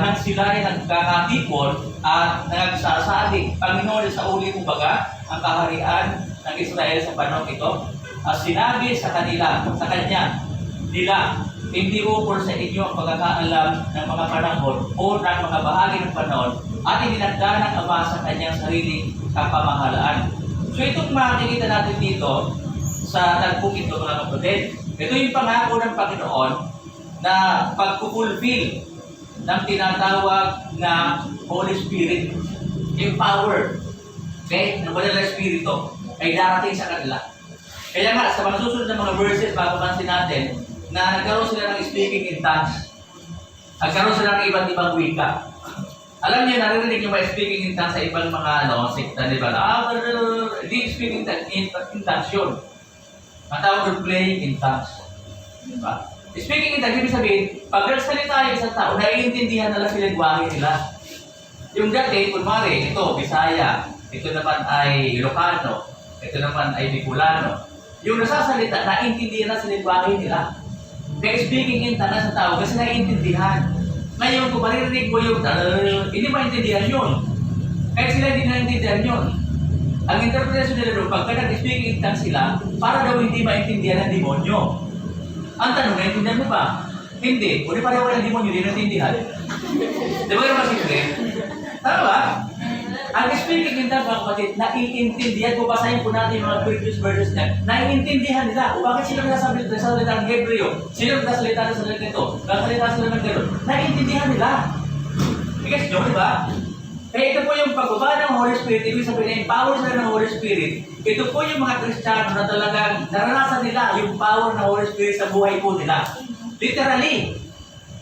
nang sila ay nagkakatipon at nagsasabi, Panginoon, sa uli mo baga ang kaharian ng Israel sa panahon ito? Sinabi sa kanya, hindi upol sa inyo ang pagkakaalam ng mga panahon o ng mga bahagi ng panahon at ininagda ng Ama sa kanyang sariling kapamahalaan. So itong makikita natin dito sa tagpong ito, mga kapatid, ito yung pangako ng Panginoon na pagpupulfill ng tinatawag na Holy Spirit, yung power, okay, ng banal na Espiritu ay darating sa kanila. Kaya nga, sa mga susunod na mga verses, mapapansin natin na nagkaroon sila ng speaking in tongues. Nagkaroon sila ng iba't ibang wika. Alam niyo, naririnig yung mga speaking in tongues sa ibang mga sekta, di ba? Hindi speaking in tongues yun. Matawag yung playing in tongues. Di ba? Speaking in tongues, ibig sabihin, pag nagsalita yung isang tao, naiintindihan nila sila lingwahe nila. Yung dati, kunwari, ito, Bisaya, ito naman ay Ilocano, ito naman ay Bicolano. Yung nasasalita, naiintindihan na sila lingwahe nila. Kaya speaking in tongues sa tao, kasi naiintindihan. Ngayon, kung maririnig mo yung hindi maintindihan yun. Kahit sila hindi naiintindihan yun. Ang interpretation nila doon, pagka nag-speaking in tongues sila, para daw hindi maintindihan ng demonyo. Ang tanong, naiintindihan mo ba? Hindi. Kung di pareho ng demonyo, hindi naintindihan. Di ba yung masimple? Tama ba? Ang speaking in tongues, mga kapatid, naiintindihan, kung basahin po natin yung mga previous verses niya, naiintindihan nila kung bakit sila nagsasalita ng Hebreo, sila nagsasalita ng salita nito, nagsasalita sila ng gano'n, naiintindihan nila. Because nyo, di ba? Kaya ito po yung pagbaba ng Holy Spirit, ibig sabihin, empower sila ng Holy Spirit. Ito po yung mga Kristiyano na talagang naranasan nila yung power ng Holy Spirit sa buhay po nila. Literally.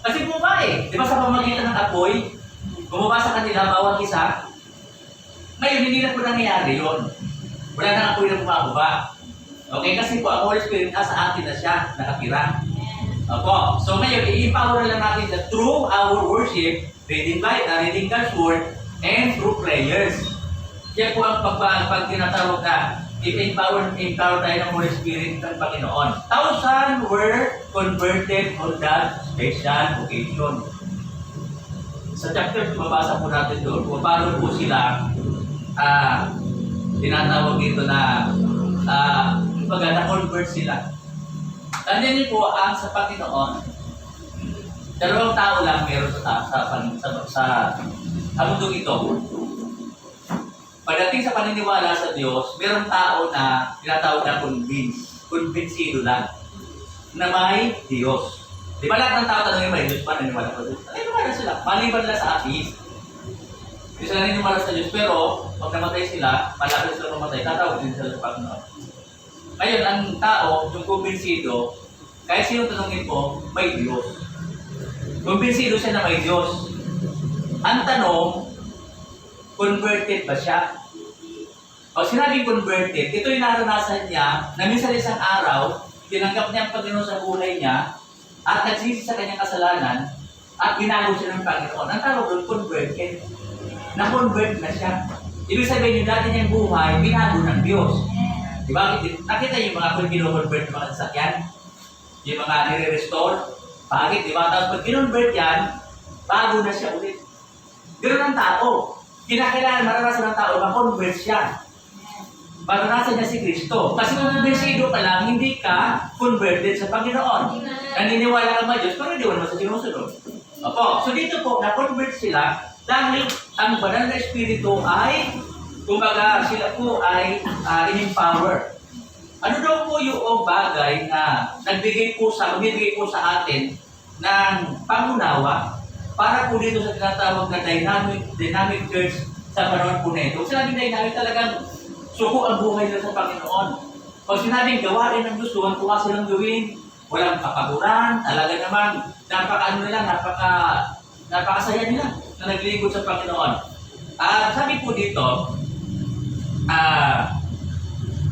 Kasi bumaba eh. Di ba sa pamagitan ng apoy, bumaba sa kanila, bawat isa. Ngayon, hindi na po nangyayari yun. Wala na apoy na bumababa. Okay, kasi po ang Holy Spirit nasa atin na siya, nakatira. Opo. So ngayon, i-empower lang natin that through our worship, reading God's Word, and through prayers. Kaya po ang pag tinatawag na empower tayo ng Holy Spirit ng Panginoon. 1,000 were converted on that special occasion. Sa chapter 2, mabasa po natin doon kung paano po sila tinatawag dito na na-convert sila. Tandaan niyo po, sa Panginoon, dalawang tao lang meron sa mundong ito. Pagdating sa paniniwala sa Diyos, merong tao na tinatawag na convincido lang, na may Diyos. Di ba lahat ng tao tanongin may Diyos pa, naniniwala ko Diyos? Naniniwala sila, maliban lang sa atheist. Hindi sila naniniwala sa Diyos, pero pag namatay sila, malapit sila mamatay, tatawag din sila sa Panginoon. Ngayon, ang tao, yung kumbinsido, kahit sino tanongin mo, may Diyos. Kumbinsido siya na may Diyos. Ang tanong, converted ba siya? Pag sinabing converted, ito yung naranasan niya na minsan isang araw, tinanggap niya ang Panginoon sa buhay niya at nagsisi sa kanyang kasalanan at binago siya ng Panginoon. Ang tawag doon, converted. Na-convert na siya. Ibig sabihin yung dati niyang buhay, binago ng Diyos. Diba? Nakita yung mga kung kino-convert ng mga sasakyan, yung mga nire-restore, bakit? Diba? Tapos pag kinonvert yan, bago na siya ulit. Ganoon ang tao. Kinakailangan maranasan ng tao, ma-convert siya. Maranasan niya si Kristo. Kasi kung kumbinsido ka lang, hindi ka converted sa Panginoon. Naniniwala ka ba Diyos, pero hindi mo naman sa sinusunod. Opo. So dito po, na-convert sila dahil ang banal na Espiritu ay, kumbaga, sila po ay in-empower. Ano daw po yung bagay na nagbigay po sa atin ng pangunawa para po dito sa tinatawag na dynamic church sa panahon po na ito. Kung sinabing dynamic, talagang suko ang buhay nila sa Panginoon. Pag sinabing gawain ng Diyos, tuwan-tuwa silang gawin, walang kapaguran, talaga naman, napakasaya nila na naglilingkod sa Panginoon. Sabi po dito,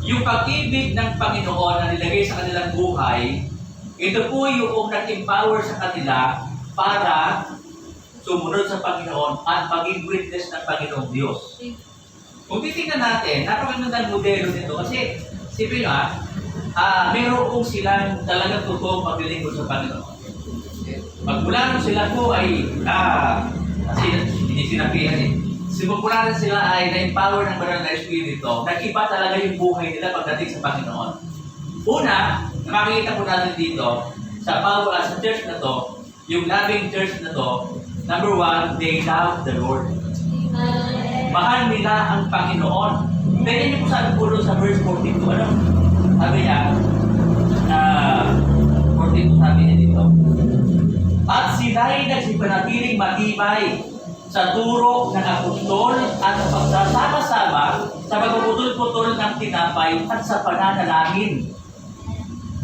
yung pag-ibig ng Panginoon na nilagay sa kanilang buhay, ito po yung nag-empower sa kanila para sumunod sa Panginoon at maging witness ng Panginoong Diyos. Kung titingnan natin, napakagandang modelo nito kasi sipin nyo meron kong silang talagang totoong maglilingkod sa Panginoon. Magmula nung sila po ay hindi sinabihan eh. Simula rin sila ay na-empower ng banal na Espiritu, nag-iba talaga yung buhay nila pagdating sa Panginoon. Una, makikita po natin dito, sa church na to, yung loving church na to, number 1, they love the Lord. Mahal nila ang Panginoon. Pwede niyo po sabi po sa verse 42, ano? Sabi niya, 42 sabi niya dito, at sila'y nagsipanatiling matibay sa turo ng apostol at sa pagsasama-sama sa pagpuputol-putol ng tinapay at sa pananalangin.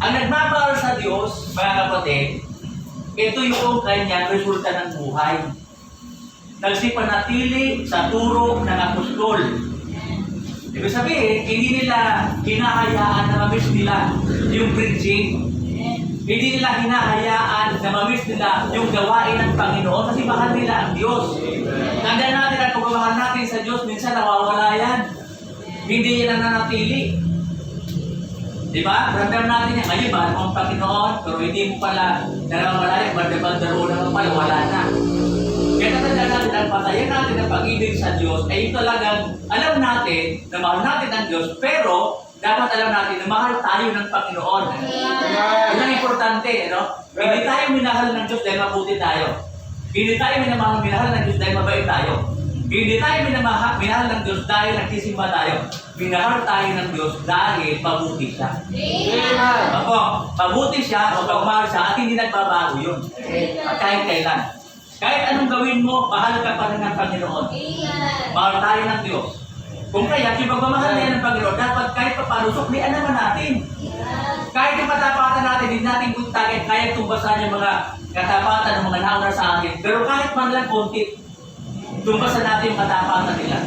Ang nagmamahal sa Diyos, mga kapatid, ito yung kanyang resulta ng buhay. Nagsipanatili sa turo ng apostol. Ibig sabihin, hindi nila hinahayaan na mamiss nila yung preaching. Hindi nila hinahayaan na mamiss nila yung gawain ng Panginoon kasi mahal nila ang Diyos. Tandaan natin at pagmamahal natin sa Diyos, minsan nawawala yan. Hindi yan nananatili. Diba? Ramdam natin yan. Ngayon, mahal mo ang Panginoon, pero hindi mo pala nawawala yan. Bandabandaro naman pala, wala na. Kaya tandaan natin ang patayan natin ang pag-ibig sa Diyos ay talagang alam natin na mahal natin ang Diyos, pero dapat alam natin na mahal tayo ng Panginoon. Yan ang importante, no? Hindi tayo minahal ng Diyos dahil mabuti tayo. Hindi tayo minahal ng Diyos dahil mabait tayo. Hindi tayo minahal ng Diyos dahil nagsisimba tayo. Minahal tayo ng Diyos dahil mabuti siya. Ako, mabuti siya o pagmahal siya at hindi nagbabago yun. At kahit kailan. Kahit anong gawin mo, mahal ka pa rin ng Panginoon. Mahal tayo ng Diyos. Kung kaya, yung pagmamahal na yan ng Panginoon, dapat kahit papanusok, lian naman natin. Kahit yung katapatan natin, hindi natin kuntagin, kaya tumbasan yung mga katapatan ng mga nauna sa atin. Pero kahit man lang konti, tumbasan natin yung katapatan nila.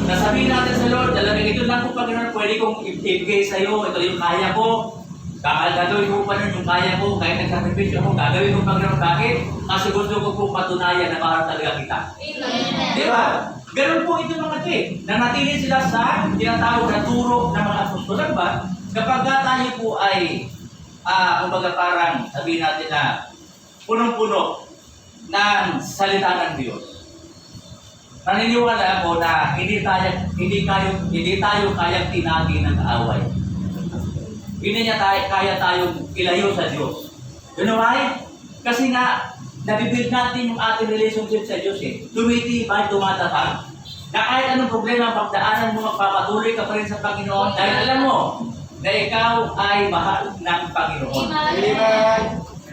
Nasabihin natin sa Lord, talagang ito lang kung Panginoon, pwede kong ibigay sa iyo, ito yung kaya ko. Gagawin ko pa nun yung kaya ko, kahit nagsakripisyo ako, gagawin ko Panginoon. Bakit? Kasi gusto ko pong patunayan na mahal talaga kita. Di ba? Ganun po ito mga ito nanatili sila sa tinatawag na turo ng mga apostolan ba? Kapag tayo po ay, kumbaga parang sabihin natin na punong-puno ng salita ng Diyos. Naniniwala ako na hindi tayo kayang tinagi ng kaaway. Hindi niya kaya tayong ilayo sa Diyos. You know why? Kasi nga, nabibuild natin yung ating relationship sa Diyos tumitibay, tumatatag. Na kahit anong problema ang pagdaanan mo, magpapatuloy ka pa rin sa Panginoon dahil alam mo na ikaw ay mahal ng Panginoon. Amen.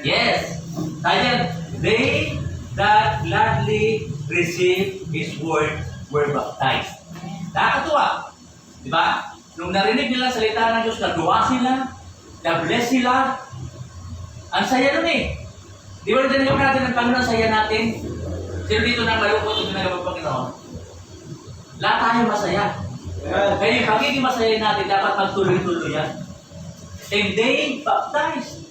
Yes. Dahil they that gladly receive His word were baptized. Nakakatuwa. Di ba? Nung narinig nila salita ng Diyos, nagawa sila, na-bless sila. Ang saya nun Di ba nagdanigaw natin ng Panginoon, saya natin? Sino dito nang malungkot yung ginagawa ng Panginoon? Lahat tayo masaya. Kaya yung pagiging masaya natin, dapat magtuloy-tuloy yan. And they baptized.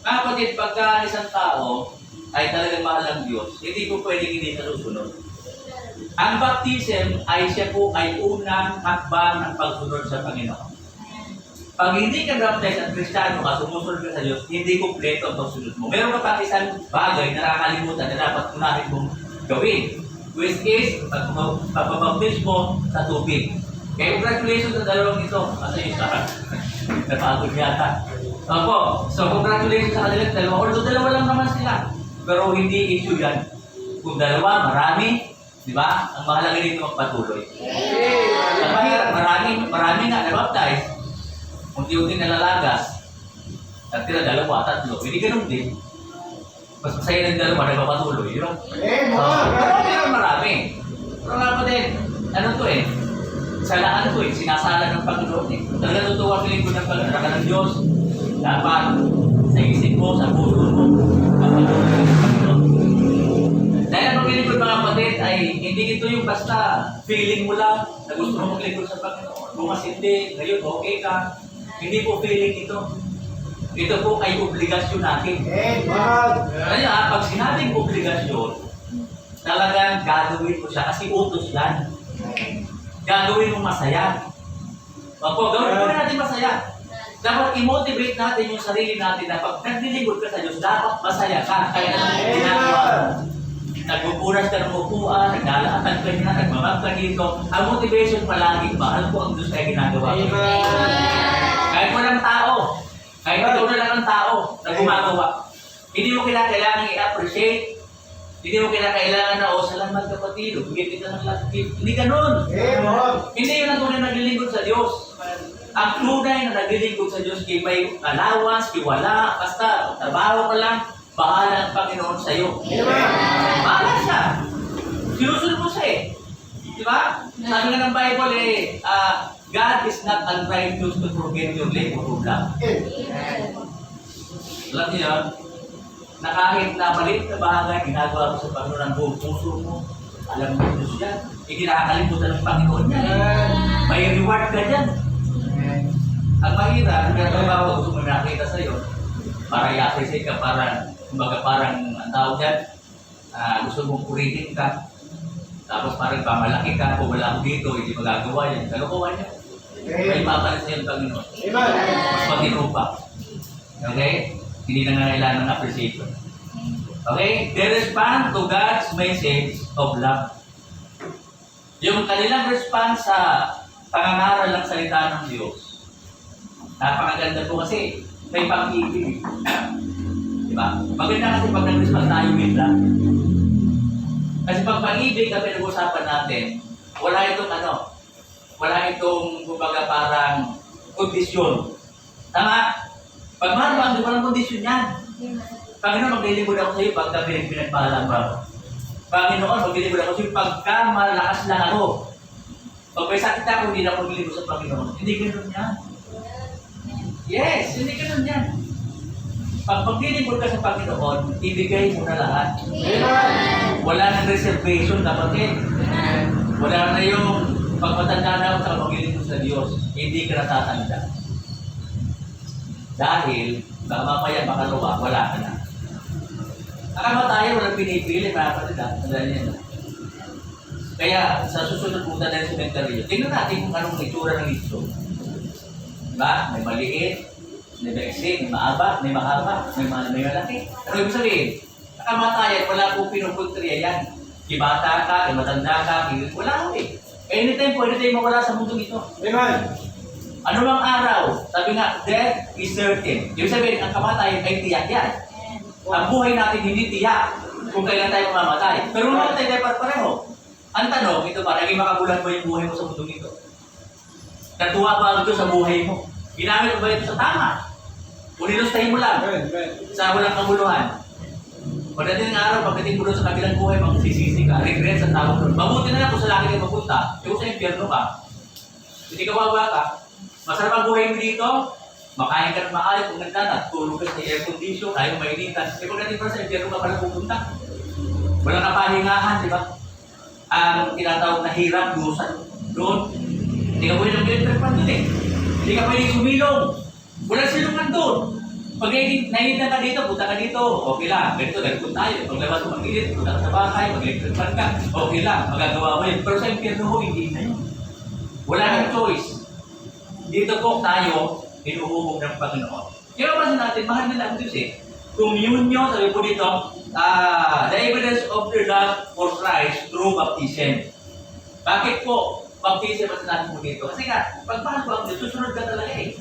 Kapatid, pagka isang tao ay talagang mahal ng Diyos, hindi ko pwedeng hindi nasusunod. Ang baptism ay siya po ay unang hakbang ng pagsunod sa Panginoon. Pag hindi ka baptized at Kristiyano ka, sumusunod ka sa Diyos, hindi kumpleto ang pagsunod mo. Meron ka pa isang bagay na nakakalimutan na dapat unahin mong gawin. Which is, pagpapabaptize mo sa tubig. Kaya congratulations sa dalawang ito. Asa yung sarap? Napagod yata. Opo, so congratulations sa kanilang dalawa. Although dalawa lang naman sila. Pero hindi issue yan. Kung dalawa, marami. Di ba? Ang mahalaga dito magpatuloy. Ang mahirap, marami nga na-baptize. Unti-unti nalalagas. At tila dalawa, tatlo. Hindi ganun din. Mas masaya ng dalawa, nagpapatuloy. You know? Marami. Pero nga po din, ano to salaan to sinasala ng Panginoon Talaga tutuwa feeling ko ng pag-araka ng Diyos. Dapat sa isip mo, sa puso mo, kapatuloy ng Panginoon. Dahil ang paglilingkod mga kapatid ay hindi ito yung basta feeling mo lang na gusto mo maglingkod sa Panginoon. Kung mas hindi, ngayon okay ka. Hindi po feeling ito. Ito po ay obligasyon natin. Kaya pag sinabing obligasyon, talagang gagawin mo siya kasi utos yan. Gagawin mo masaya. Gawin mo natin masaya. Dapat i-motivate natin yung sarili natin na pag naglilingkod ka sa Diyos, dapat masaya ka. Kaya ginagawa mo. Nagpupunas ka ng upuan, naglalakad ka na, nagmamag ka dito. Ang motivation palagi, mahal ko ang Diyos kaya ginagawa ko. Kahit walang tao, kahit ikaw na lang ang tao na gumagawa, hindi mo kailangan i-appreciate, hindi mo kailangan na, salamat kapatid, bigyan kita ng lakit. Hindi ganun. Hindi yun ang tunay naglilingkod sa Diyos. Ang tunay na naglilingkod sa Diyos, kay may allowance, kay wala, basta trabaho ka lang, bahala ang Panginoon sa iyo. Bahala siya. Sinusunod mo siya Di ba? Sabi nga ng Bible God is not unrighteous to forget your labor of love. Alam niyo, na kahit na maliit na bagay, ginagawa mo sa Panginoon ang buong puso mo, alam mo Diyos yan, nakakalimutan ng Panginoon yan. May reward ka dyan. Ang mahirap, nagtatrabaho, gusto mo nakita sa'yo, para i-appreciate ka, parang ang tawag dyan, gusto mong puritin ka, tapos parang pamalaki ka, kung wala ako dito, hindi magagawa yan. Kalokohan niya. May papalit sa'yo ang Panginoon. Mas matino pa. Okay? Hindi na kailangan ng appreciation. Okay? They respond to God's message of love. Yung kanilang response sa pangangaral ng salita ng Diyos, napakaganda po kasi may pag-ibig. Diba? Maganda kasi pag nag-respond tayo with love. Kasi pag pag-ibig ang pinag-usapan natin, wala itong wala itong kumbaga parang kondisyon. Tama? Pag mahal mo, hindi walang kondisyon yan. Panginoon, maglilingkod ako sa iyo pagka pinagpahalan ba? Panginoon, maglilingkod ako sa iyo pagka malakas lang ako. Pag may sakit ako, hindi na ako maglilingkod sa Panginoon. Hindi ganoon yan. Yes, hindi ganoon yan. Pag maglilingkod ka sa Panginoon, ibigay mo na lahat. Wala nang reservation, kapatid. Wala na yung pagpatanda na ako sa maglilingkod sa Diyos. Hindi ka natatanda. Dahil, baka mamaya makalawa, wala ka na. Nakamatayan, walang pinipili, mga kapatid. Tandaan niyo. Kaya, sa susunod punta na sa sementeryo, tingnan natin kung anong itsura ng listo. Diba? May maliit, may maiksi, may maaba, may mahaba, may malaki. Ano ibig sabihin? Nakamatayan, wala pong pinupuntriya yan. Ibata ka, imatanda ka, wala ko eh. Anytime, pwede tayo mawala sa mundo ito. Amen. Ano bang araw? Sabi nga, death is certain. Ibig sabihin, ang kamatayan ay tiyak yan. Ang buhay natin hindi tiyak kung kailan tayo mamamatay. Pero mamatay tayo pareho. Ang tanong, ito ba, naging makagulan mo yung buhay mo sa mundo ito? Natuwa ba ito sa buhay mo? Ginamit mo ba ito sa tama? O nilustahin mo lang sa walang kamuluhan? Pagdating ng araw, pagdating mo doon sa kabilang buhay, magsisisi ka, regret sa tawag doon. Mabuti na lang kung sa laki kayo mapunta, kung sa impyerno ka, hindi ka wawa ka, masarap ang buhay mo dito, makain ka ng maayos, kung nagdana, tulog ka sa air condition, kaya mainitan. E pagdating pa sa impyerno ka pala pupunta. Walang kapahingahan, di ba? Ang tinatawag na hirap, doon. Hindi ka pwede mag-electric pan doon eh. Hindi ka pwede sumilong. Walang silungan doon. Pag nainitan ka dito, punta ka dito, okay lang. Ganito tayo. Pag labas mo mag-init, punta ka sa bahay, mag-electric pan ka, okay lang, magagawa mo yun. Pero sa impyerno mo, hindi na yun. Wala nang choice. Dito po tayo, inuhubog ng Panginoon. Kaya pa natin, mahal nila ang Diyos eh. Communion, sabi po dito, the evidence of your love for Christ through baptism. Bakit po baptism ang sinabi po dito? Kasi nga, pag mahal ko ang Diyos, susunod ka talaga eh.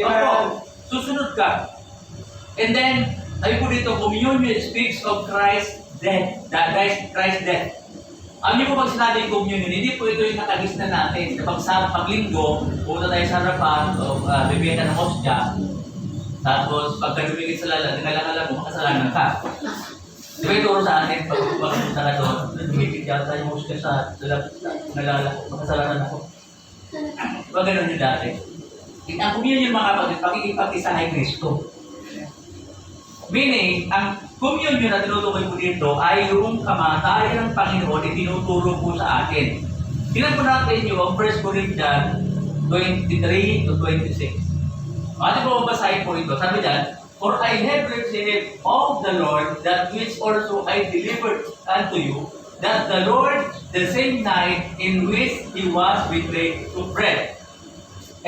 Opo, susunod ka. And then, sabi po dito, communion speaks of Christ's death. Christ's death. Alam niyo po pag sinabi communion, hindi po ito yung nakagisna natin. Kapag sa paglinggo, punta tayo sa harapan, bibigyan ka ng hostya, tapos pagka dumigit sa dinalala mo, makasalanan ka. Di ba ituro sa atin, pag pumunta ka doon, dumigit yata yung hostya sa nalala ko, makasalanan ako. Diba ganun yung dati? Ang communion mga kapatid, pakikipag-isa kay Kristo. Meaning, ang communion na tinutukoy po dito ay yung kamatayan ng Panginoon na tinuturo po sa atin. Tingnan po natin yung 1 Corinthians 23 to 26. Ating po mabasahin po ito. Sabi dyan, for I have received of the Lord that which also I delivered unto you, that the Lord, the same night in which he was betrayed, took bread.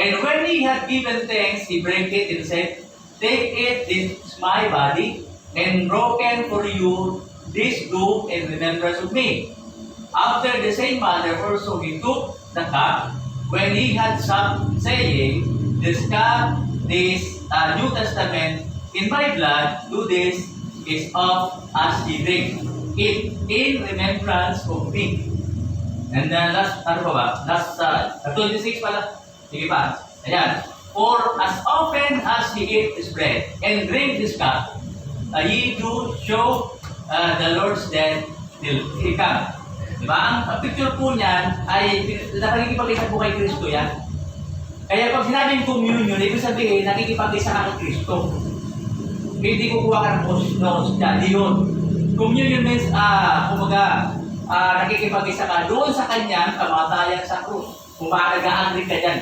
And when he had given thanks, he brake it and said, take it, this is my body, and broken for you, this do in remembrance of me. After the same manner also he took the cup, when he had supped, saying, this cup, this New Testament, in my blood, do this is of as ye drink it in remembrance of me. And then last, ano ba? Last 26 pala. Sige pa. Ayan. For as often as ye eat this bread and drink this cup, ye do show the Lord's death till he come. Diba? Ang picture po niyan ay nakikipag-isa po kay Kristo yan. Kaya pag sinabing communion, ibig sabihin, nakikipag-isa ka kay Kristo. Hindi kukuha ka ng hostya. Di yun. Communion means, nakikipag-isa ka doon sa kanyang kamatayan sa krus. Kung nag-a-agree ka dyan.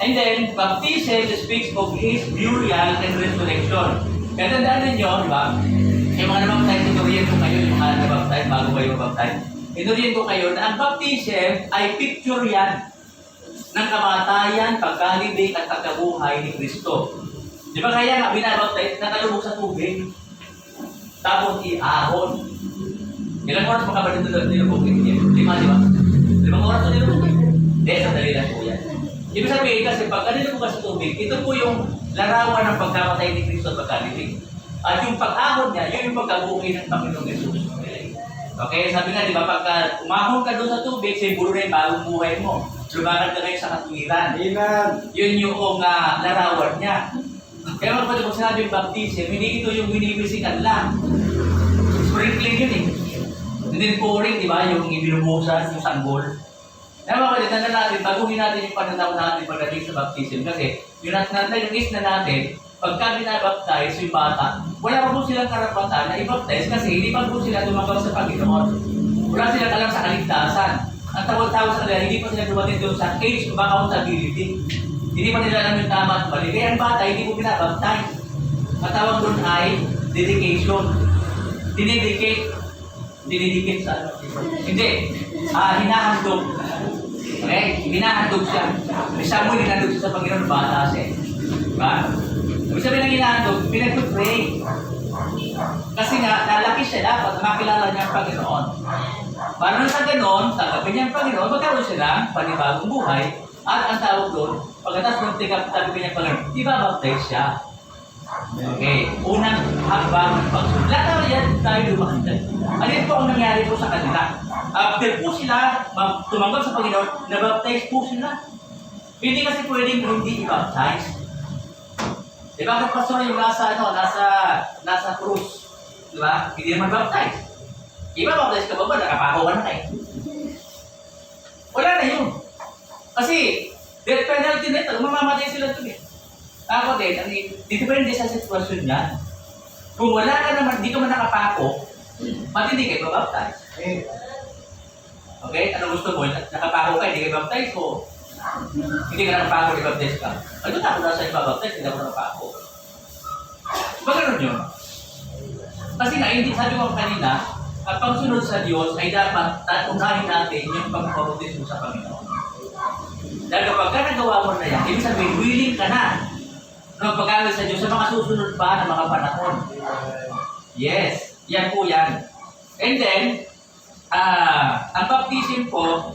And then, baptism speaks of His burial and resurrection. Kaya tandaan ninyo, di ba? Yung mga nabaptize, tinuriyan ko kayo, yung mga nabaptize, bago kayo mabaptize. Tinuriyan ko kayo na ang baptism ay picture yan ng kamatayan, pagkalibig at pagkabuhay ni Kristo. Di ba kaya nga binabaptize, nakalubog sa tubig, tapos iahon. Ilang oras pa ka ba dito nilubog? 5, di ba? 5 oras na nilubog. Hindi, sandali lang po yan. Ibig sabihin kasi pag nilubog ka sa tubig, ito po yung larawan ng pagkamatay ni Kristo at pagkalibig. At yung pag-ahon niya, yun yung pagkabuhay ng Panginoong Jesus. Okay, sabi nga, di ba, pagka umahon ka doon sa tubig, simbolo na yung bagong buhay mo. Lumakad ka ngayon sa katwiran. Amen. Yun yung larawan niya. Kaya mga kapatid, kung sinabing baptism, hindi ito yung binibisikan lang. Sprinkling yun eh. Hindi pouring, di ba, yung ibinumusan, yung sanggol. Kaya mga kapatid, tanda natin, baguhin natin yung pananaw natin pagdating sa baptism. Kasi yung is na natin, pagka binabaptize yung bata, wala pa po silang karapatan na i-baptize kasi hindi pa po sila dumagaw sa Panginoon. Wala silang alam sa kaligtasan. Ang tawag-tawag sa kanila, hindi pa sila dumating doon sa age of accountability. Hindi pa nila alam yung tama at mali. Kaya ang bata, hindi po binabaptize. Ang tawag doon ay dedication. Dinidikit sa ano? Hindi. Hinahandog. Okay? Hinahandog siya. May Samuel, hinahandog siya sa Panginoon, bata siya. Diba? Ibig sabihin ng hinahandog, pinag-pray. Kasi nga, lalaki siya dapat na makilala niya ang Panginoon. Para sa ganon, tanggapin niya ang Panginoon, magkaroon siya ng panibagong buhay. At ang tawag doon, pagkatapos ng tanggapin niya ang Panginoon, i-baptize siya. Okay, unang hakbang ng pagsunod. Lahat naman yan tayo lumakandan. Ano yun po ang nangyari po sa kanila? After po sila tumanggap sa Panginoon, nabaptize po sila. Hindi kasi pwedeng hindi i-baptize. Di ba kung pastor yung nasa krus, di ba? Hindi naman baptize. I-baptize ka ba? Nakapakuha na kayo. Wala na yun. Kasi, death penalty na ito, mamamatay sila ito eh. Ako din, depende sa sitwasyon niya. Kung wala ka naman, hindi ka man nakapako, pati hindi kayo baptize. Okay? Ano gusto mo? Nakapako ka, hindi kayo baptize ko. Hindi ka nakapako, hindi baptize ka. Ano na ako nasa ibabaptize, hindi ako nakapako. Ba ganun yun? Kasi nga, hindi sabi ko kanina, ang pagsunod sa Diyos ay dapat unahin natin yung pagpapautismo sa Panginoon. Dahil kapag ka nagawa mo na yan, ibig sabihin, willing ka na pag-agal sa Diyos sa mga susunod pa na mga panahon. Yes, yan po yan. And then, ang baptism po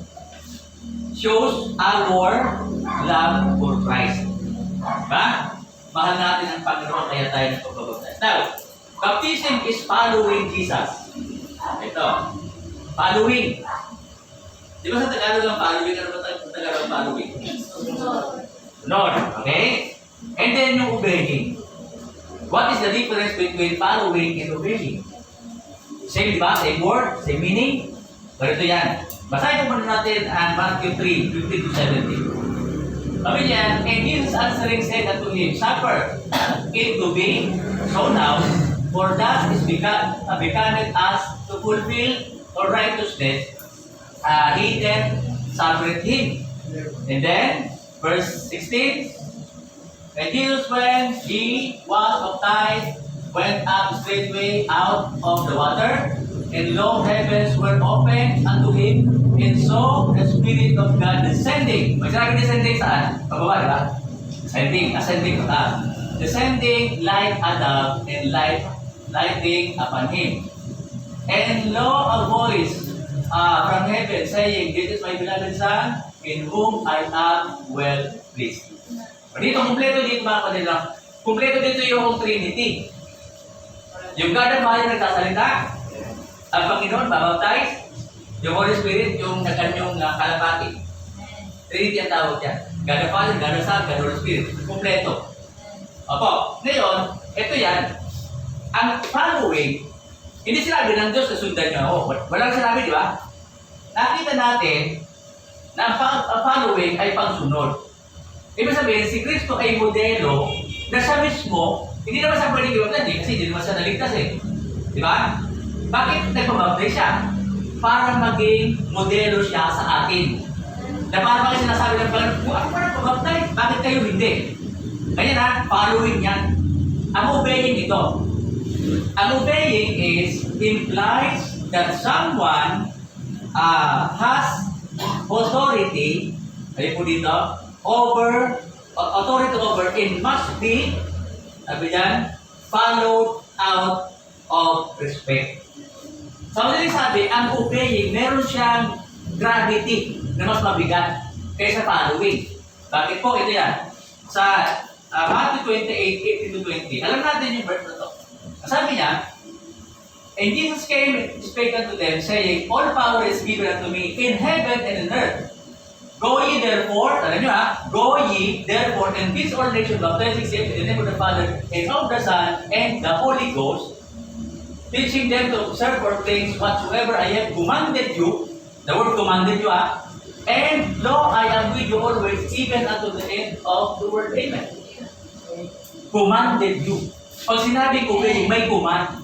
shows our love for Christ. Diba? Mahal natin ang Panginoon kaya tayo nagpapabaptize. Now, baptism is following Jesus. Ito, following. Di ba sa Tagalog ang following? Ano ba sa Tagalog ang following? Lord, okay? And then yung obeying. What is the difference between following and obeying? Same, di ba? Same word, same meaning. Ganito yan. Basahin po muna natin ang Matthew 3, 15-17. Sabi niya, and Jesus answering said unto him, Suffer it to be so now, for that is becometh us to fulfill all righteousness. He then suffered him. And then, verse 16, and Jesus, when he was baptized, went up straightway out of the water, and lo, heavens were opened unto him, and saw the Spirit of God descending. May sinabi descending saan? Pababa, di ba? Ascending up. Descending like a dove, and lighting upon him. And lo, a voice from heaven saying, This is my beloved Son, in whom I am well pleased. Dito, kumpleto dito mga kanila. Kumpleto dito yung Trinity. Yung God ang Father nagsasalita. Ang Panginoon, babaptize. Yung Holy Spirit, yung kanyang kalapati. Trinity ang tawag yan. God ang Father, God ang Son, God ang Holy Spirit. Kumpleto. Opo. Ngayon, ito yan. Ang following, hindi sinabi ng Diyos na sundan niyo ako. Walang sinabi, di ba? Nakita natin na ang following ay pagsunod. Ibig sabihin, si Kristo ay modelo na siya mismo, hindi naman siya pwedeng iwaglan kasi hindi naman siya naligtas eh. Di ba? Bakit nagpabaptize siya? Para maging modelo siya sa atin. Na para bakit sinasabi ng Panginoon, kung ako pa nagpabaptize, bakit kayo hindi? Ganyan ha, following yan. Ang obeying ito. Ang obeying implies that someone has authority, kayo po dito, authority over and must be, sabi dyan, followed out of respect. So, madaling sabi, ang obeying, meron siyang gravity na mas mabigat kaysa following. Bakit po? Ito yan. Sa Matthew 28:18-20, alam natin yung verse na to. Sabi niya, And Jesus came and spake unto them, saying, All power is given unto me in heaven and in earth. Go ye therefore, tala nyo go ye therefore and teach all nations, baptizing them in the name of the Father and of the Son and the Holy Ghost, teaching them to observe all things whatsoever I have commanded you. The word commanded you, and lo, I am with you always, even unto the end of the world. Amen. Commanded you. Pag sinabing obey, may command.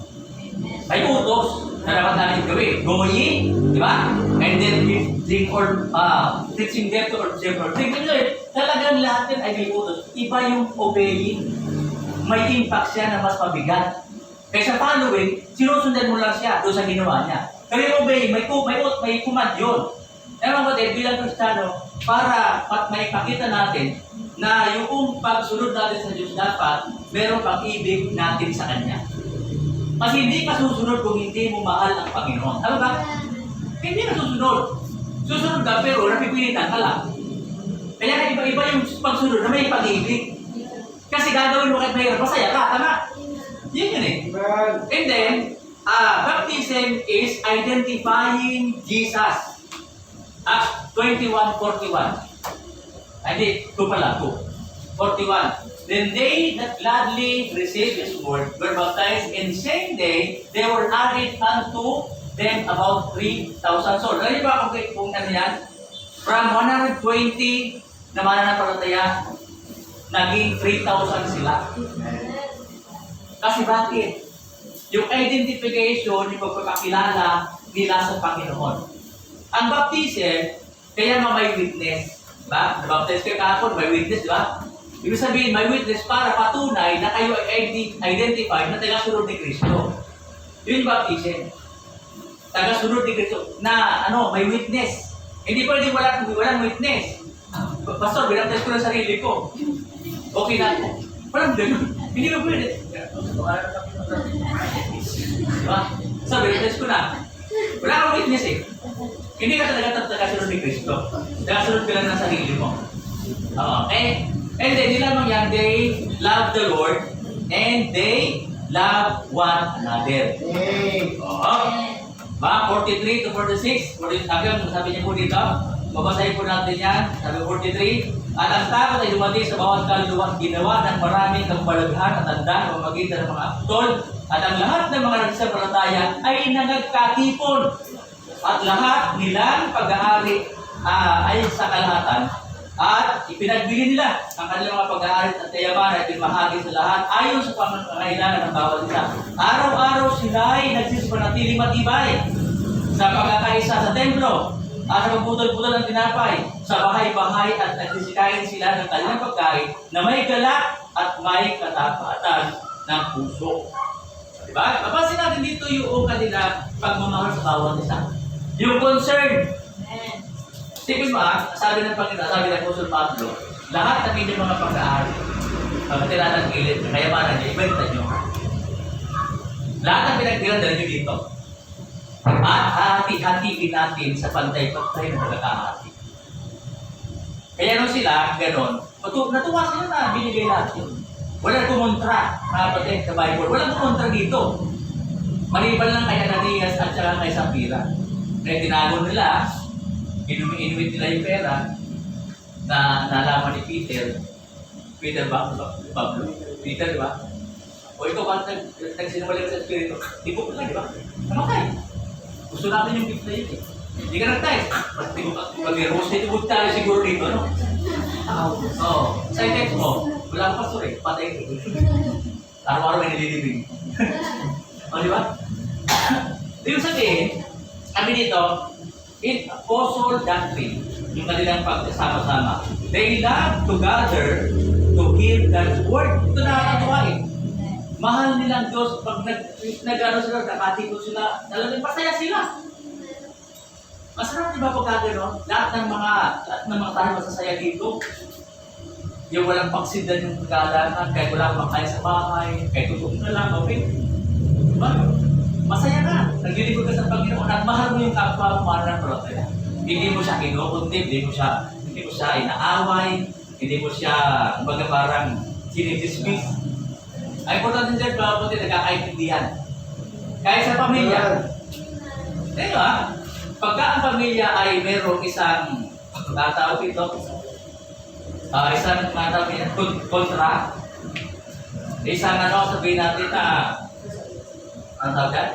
May utos na dapat namin gawin. Go ye, di ba? And then teaching them to observe all things. Talagang lahat yan ay may utos. Iba yung obeying. May impact siya na mas mabigat. Kaysa following, sinusundan mo lang siya doon sa ginawa niya. Pero obey, may command yun. Pero kapatid, bilang Kristiyano, para may pakita natin na yung pagsunod natin sa Diyos dapat merong pag-ibig natin sa Kanya. Kasi hindi ka susunod kung hindi mo mahal ang Panginoon. Ano ba? Hindi ka susunod. Susunod ka pero napipilitan ka lang. Kaya iba yung pagsunod na may pag-ibig. Kasi gagawin mo kahit mahirap, masaya ka, tama? Yun eh. And then, baptism is identifying Jesus. Acts 21:41. Hindi, 2 pala, 41. Then they that gladly received His word were baptized, and same day they were added unto them about 3,000 souls. Alam niyo ba kung ano yan? From 120 na mananampalataya, naging 3,000 sila. Kasi bakit? Yung identification, yung pagpapakilala nila sa Panginoon. Ang baptism, kaya may witness. Diba? Nabaptize kayo kahapon, may witness, diba? Ibig sabihin, may witness para patunay na kayo ay identified na tagasunod ni Kristo. Yun yung baptism. Tagasunod ni Kristo na may witness. Hindi pwede walang witness. Pastor, binaptize ko ng sarili ko. Okay na ako. Walang ganun. Hindi ba pwede? Diba? So, binaptize ko na. Wala kang witness eh. Hindi ka talaga tagasunod ni Kristo. Tagasunod ka lang ng sarili mo. Okay? And then, nilamang yan, they love the Lord and they love one another. Ba, 43 to 46. Sabi niya po dito, mabasahin po natin yan. Sabi 43, at ang takot ay dumating sa bawat kaluluwa, ginawa ng maraming kabalaghan at tanda na mamagitan ng mga apostol, at ang lahat ng mga nagsasampalataya ay nagkatipon. At lahat nilang pag-aari ay sa kalahatan. At ipinagbili nila ang kanilang mga pag-aari at kayamanan at pinamahagi sa lahat ayon sa pangangailangan ng bawat isa. Araw-araw sila ay nagsipanatiling matibay sa pagkakaisa sa templo at sa pagputol-putol ng tinapay sa bahay-bahay at nagsisikain sila ng kanilang pagkain na may galak at may katapatan ng puso. Diba? Mapasin natin dito yung kanila pagmamahal sa bawat isa. Yung concern. Tipin mo sabi ng Panginoon, sabi ng Apostol Pablo, lahat ng inyong mga pag-aari, pagkatila ng gilid, kayamanan niyo, ibenta niyo. Lahat ng pinagtilan, dala niyo dito. At hati-hatiin natin sa pantay-pantay ng pagkakahati. Kaya nung sila, ganon, natuwa sila na binigay natin. Walang kumontra, kapatid, sa Bible. Walang kumontra dito. Maliban lang kay Ananias at saka kay Sapphira. Kaya tinago nila, inuwit nila yung pera na nalaman ni Peter. Peter ba? Pablo? Peter, di ba? O ito ba, nagsinamalig sa Espiritu? Di po pala, di ba? Namatay. Gusto natin yung gift na yun eh. Hindi ka nagtay. Pag-rose na ito, tayo siguro dito, no? Oo. Sa text mo, wala ka pastor eh. Patay ito. Araw-araw may nililibing. O, di ba? Yung sabihin, kami dito, in apostle doctrine, yung kanilang pagsasama-sama, they love to gather to hear God's word. Ito nakakatuwa eh. Mahal nilang Diyos. Pag nag-ano sila, nakatipon sila, talagang pasaya sila. Masarap diba pag gano'n? Lahat ng mga tayo masasaya dito. Yung walang pagsindan yung pagkalanan, kahit wala kang makain sa bahay, kahit tutok na lang, okay? Diba? Masaya ka. Naglilibot ka sa Panginoon at mahal mo yung kapwa mo ng palataya. Hindi mo siya kinukuntip, hindi mo siya inaaway, hindi mo siya, kumbaga parang sinidismiss. Ang importante dyan, kapatid, nagkakaintindihan. Kahit sa pamilya. Diba? Pagka ang pamilya ay merong isang tawag ito, isang kontra, isang sabihin natin na ano tawag yan?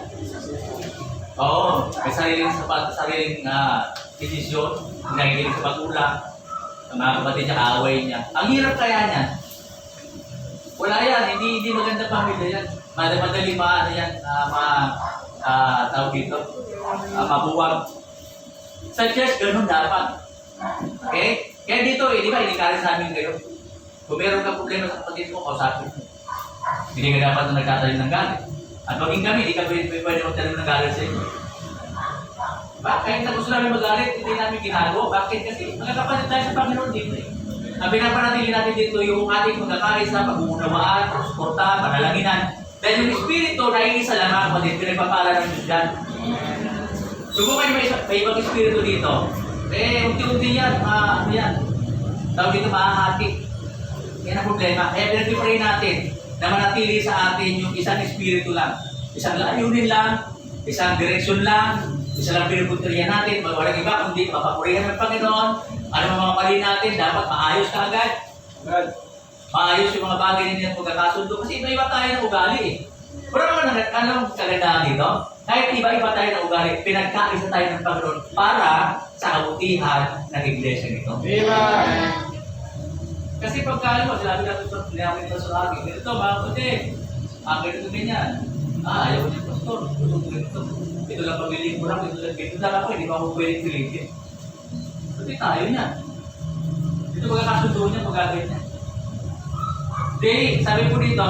Oo, may sariling desisyon, nahihilig sa magulang, ang mga kapatid niya, kaaway niya. Ang hirap kaya niyan. Wala yan, hindi maganda pamilya yan. Madali tawag dito, mabuwag. Sa church, ganun dapat. Okay? Kaya dito, di ba, inikarin sa amin kayo. Kung meron ka problema sa kapatid mo, kausapin mo. Hindi ka dapat na nagtatalim ng galit. At maging kami, hindi ka pwede magtalim ng galit sa inyo. Kahit na gusto namin magalit, hindi namin ginagawa. Bakit? Kasi mga kapatid tayo sa Panginoon dito eh. Ang pinapanatili natin dito yung ating pagkakaisa, pag-uunawaan, pagsuporta, panalanginan. Dahil yung Espiritu na iisa lang mga kapatid, pinagpapala ng Diyos dyan. Subukan may ibang Espiritu dito. Unti-unti yan, tawag dito mahahati. Yan ang problema. Kaya pinag-pray natin na manatili sa atin yung isang Espiritu lang. Isang layunin lang, isang direksyon lang, isa lang pinupunterihan natin, walang iba, kundi mapapurihan ng Panginoon. Ano mga mali natin, dapat maayos ka agad. Maayos yung mga bagay na pagkakasundo. Kasi iba-iba tayo ng ugali eh. Pero naman, anong kagandahan dito? Kahit iba-iba tayo ng ugali, pinagkaisa tayo ng Panginoon para sa kabutihan ng iglesia nito. Amen. Kasi pagka mo, sinabi namin ito sa akin, ganito mga kapatid, ganito ganyan. Ayaw niya, pastor, gusto ko ganito. Ito lang pagbiling ko lang, ito lang ako, hindi pa ako pwedeng pilitin. Pati tayo niya. Ito pagkakasundo niya, pagkagay niya. Sabi po dito,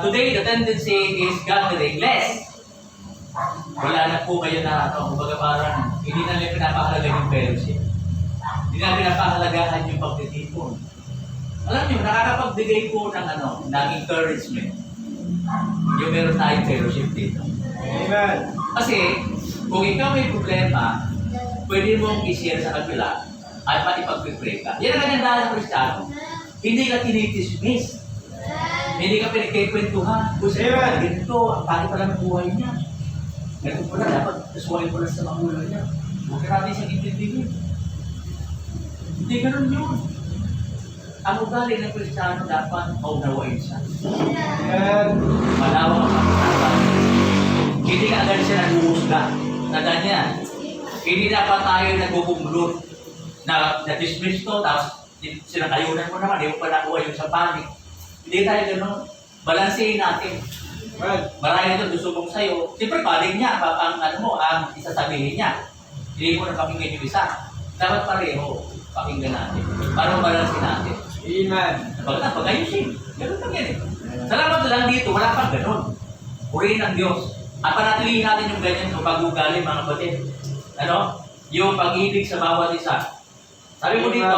today the tendency is gathering less. Wala na po kayo na, kumbaga parang, hindi na lang pinapahalaga yung fellowship. Hindi na pinapahalagahan yung pagtitipon. Alam niyo, nakakapagbigay po ng encouragement. Yung meron tayong fellowship dito. Amen. Kasi, kung ikaw may problema, pwede mong i-share sa kabila at maipag-pray ka. Yan ang kagandahan ng Kristiyano. Hindi ka tinitismis. Hindi ka pinagkikwentuhan. Kung sa'yo, ganito, ang pati pala ng buhay niya. Ganito pala, dapat kasuwain pala sa magulang niya. Huwag ka natin siyang intindihin. Hindi ganun yun. Ang ugali ng Kristiyano dapat maunawain siya. Malawak ang pagkakaroon. Hindi ka agad siya nag-uusga. Tandaan niya. Hindi dapat tayo nagbubuglot na dismiss to, tapos sinakayunan mo naman, hindi mo pa nakuha yung sa panik. Hindi tayo gano'n. Balansehin natin. Marami ito gusto mong sa'yo. Siyempre, panig niya. Ang isasabihin niya. Hindi mo na pakinggan yung isa. Dapat pareho pakinggan natin. Para mabalansin natin. Amen. Pag-ayusin. Ganun lang yan eh. Salamat na lang dito, wala pang ganun. Purihin ang Diyos. At panatilihin natin yung ganyan yung pag-ugali, mga kapatid. Yung pag-ibig sa bawat isa. Sabi mo dito,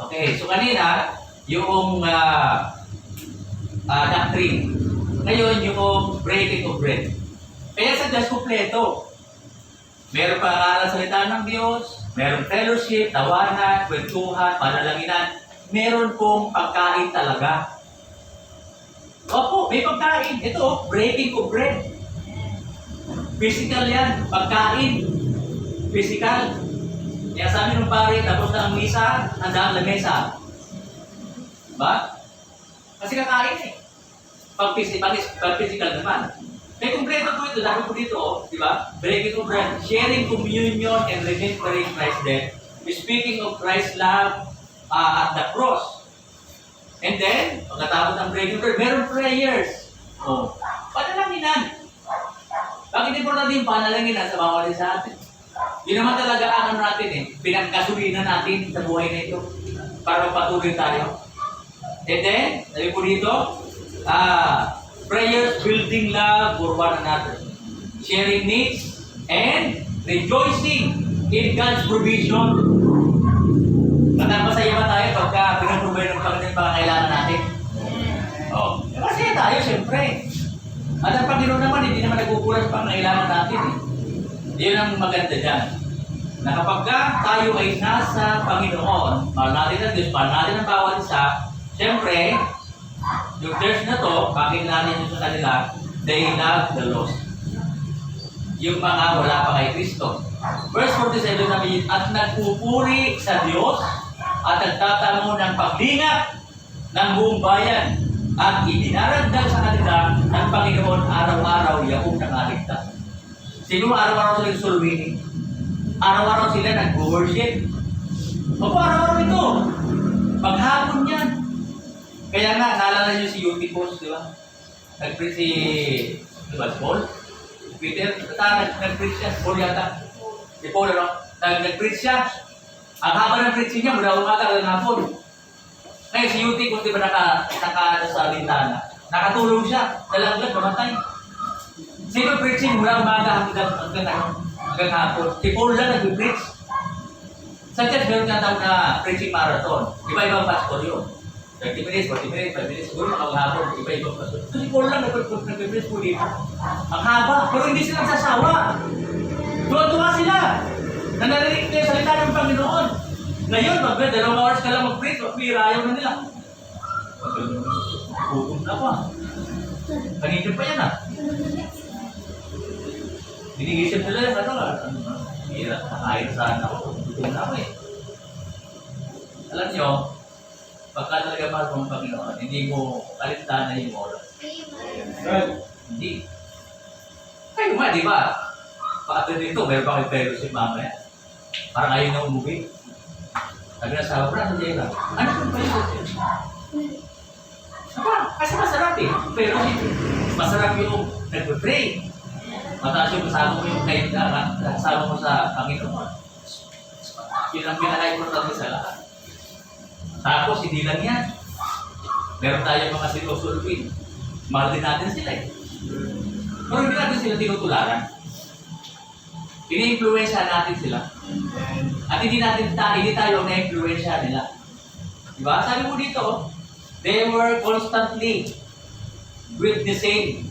okay, so kanina, yung doctrine. Ngayon, yung breaking of bread. Kaya sa Diyos kompleto. Meron pangalan salita ng Diyos, meron fellowship, tawanan, kwentuhan, panalanginan. Meron pong pagkain talaga. Opo, may pagkain. Ito, breaking of bread. Physical yan, pagkain. Physical. Kaya sabi ng pare, tapos na ang misa, handa ang lamesa. Ba? Kasi kakain eh. Pag-physical naman. May kumpleto po ito, dahil po dito, di ba? Breaking of bread, sharing communion and remembering Christ's death, speaking of Christ's love at the cross. And then, pagkatapos ng breaking of bread, meron prayers. Panalanginan. Bakit importante yung panalanginan sa bawat isa atin? Yun naman talaga ang natin eh. Pinagkasulinan natin sa buhay na ito para magpatuloy tayo. And then, sabi po dito, prayers building love for one another, sharing needs, and rejoicing in God's provision. Masaya ba tayo pagka pinag-provide ng Panginoon yung pangangailangan natin? Masaya tayo, siyempre. At ang Panginoon naman, hindi naman nagkukulang sa pangangailangan natin. Yun ang maganda dyan. Na kapag tayo ay nasa Panginoon, mahal natin ang Diyos, mahal natin ang bawat isa, siyempre, Yung church na to, kakilala nyo sa kanila, they love the lost. Yung mga wala pa kay Kristo. Verse 47 namin, at nagpupuri sa Diyos at nagtatango ng paglingap ng buong bayan at idinaragdag sa kanila ng Panginoon araw-araw yung nakaligtas. Siguro araw-araw sila sulwini. Araw-araw sila nag-worship. Opo, araw-araw ito. Paghapon yan. Kaya nga, naalala niyo si Eutychus, di ba? Nag-preach si, di ba, Paul? Peter, nag-preach siya, si Paul yata. Si Paul, ano? Nag-preach siya. Ang haba ng preaching niya, mula umaga hanggang hapon. Ngayon, si Eutychus, di ba, naka sa bintana. Nakatulog siya, dalaglag, mamatay. Sino preaching mula umaga hanggang hapon? Si Paul lang nag-preach. Sa church, meron nga tawag na preaching marathon. Iba-ibang pastor yun. 30 minutes, 40 minutes, 5 minutes, siguro makakahapon, iba-ibang pastor. So, si Paul lang nag-preach po dito. Ang haba, pero hindi sila nagsasawa. Tuwa-tuwa sila. Nanarinig na yung salita ng Panginoon. Ngayon, dalawang hours ka lang mag-preach, mag-pira, ayaw na nila. Hukom na pa. Kanina pa yan Dinigisip nila yung hirap, nakain saan ako. Gutom na ako Alam nyo, pagka talaga mahal mo ang Panginoon, hindi mo kalintahan na yung oras. Hindi. Kayo nga, di ba? Pagkatid dito, meron pa kayo fellowship mamaya. Parang ayaw na umuwi. Sabi na sa brad, hindi ba? Ano kung fellowship? Kasi masarap pero masarap yung nag-pray. Mataas yung kasama mo yung kasama mo sa Panginoon. Yun ang pinaka-importante sa lahat. Tapos, hindi lang yan. Meron tayong mga sinusulpin. Mahal din natin sila Pero hindi natin sila tinutularan. Ini-influensya natin sila. At hindi tayo na-influensya nila. Diba? Sabi mo dito, they were constantly witnessing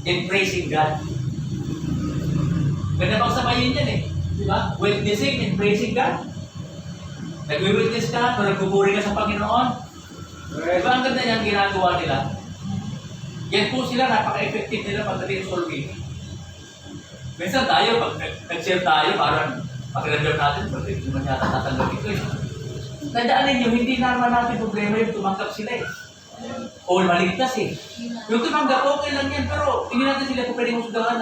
and praising God. Ganda bang sabayin yan Diba? Witnessing and praising God. Nag-witness ka, kung nagpupuri ka sa Panginoon. Diba ang ganda niyang ginagawa nila? Yan po sila, napaka-effective nila pagdating sa solving. Minsan tayo, pag nag-share tayo, parang pag-render natin, pag naman yata tatanggap ito Tandaanin nyo, hindi naman natin problema yung tumanggap sila O maligtas Yung tumanggap, okay lang yan, pero hindi natin sila kung pwede mong sugahan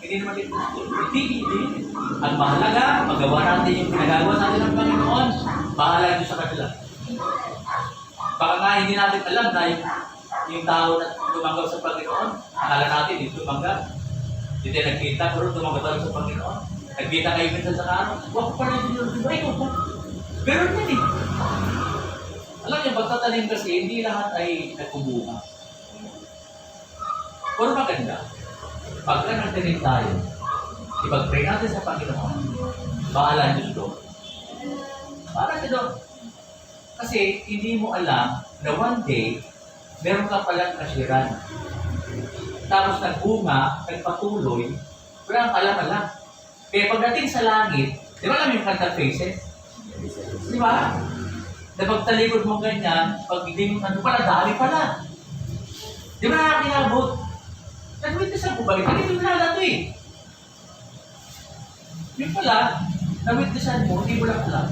hindi naman ito. Hindi. Ang mahalaga, magawa natin yung pinagagawa natin ng Panginoon, bahala nyo sa kanila. Baka nga hindi natin alam na yung tao na tumanggap sa Panginoon, akala natin hindi tumanggap. Hindi tayo nagkita, pero tumanggap tayo sa Panginoon. Nagkita kayo minsan sa kanon, wako pa rin yung ito po. Pero yan Alam niyo, pagtatanim kasi, hindi lahat ay nagkubuha. Pero maganda. Pagka nagtanim tayo, ipag-pray natin sa Panginoon, bahala Diyos doon. Para sa doon. Kasi hindi mo alam na one day, meron ka palang kasiran. Tapos nagbunga, nagpatuloy, walang alam-alam. Kaya pagdating sa langit, di ba alam yung kanta faces? Di ba? Na pagtalikod mo ganyan, pag hindi mo pala, dali pala. Di ba nakakilabot? Nag-witness ako ba? Hindi mo nalala ito Yung pala, na-witnessan mo, hindi mo lang alam.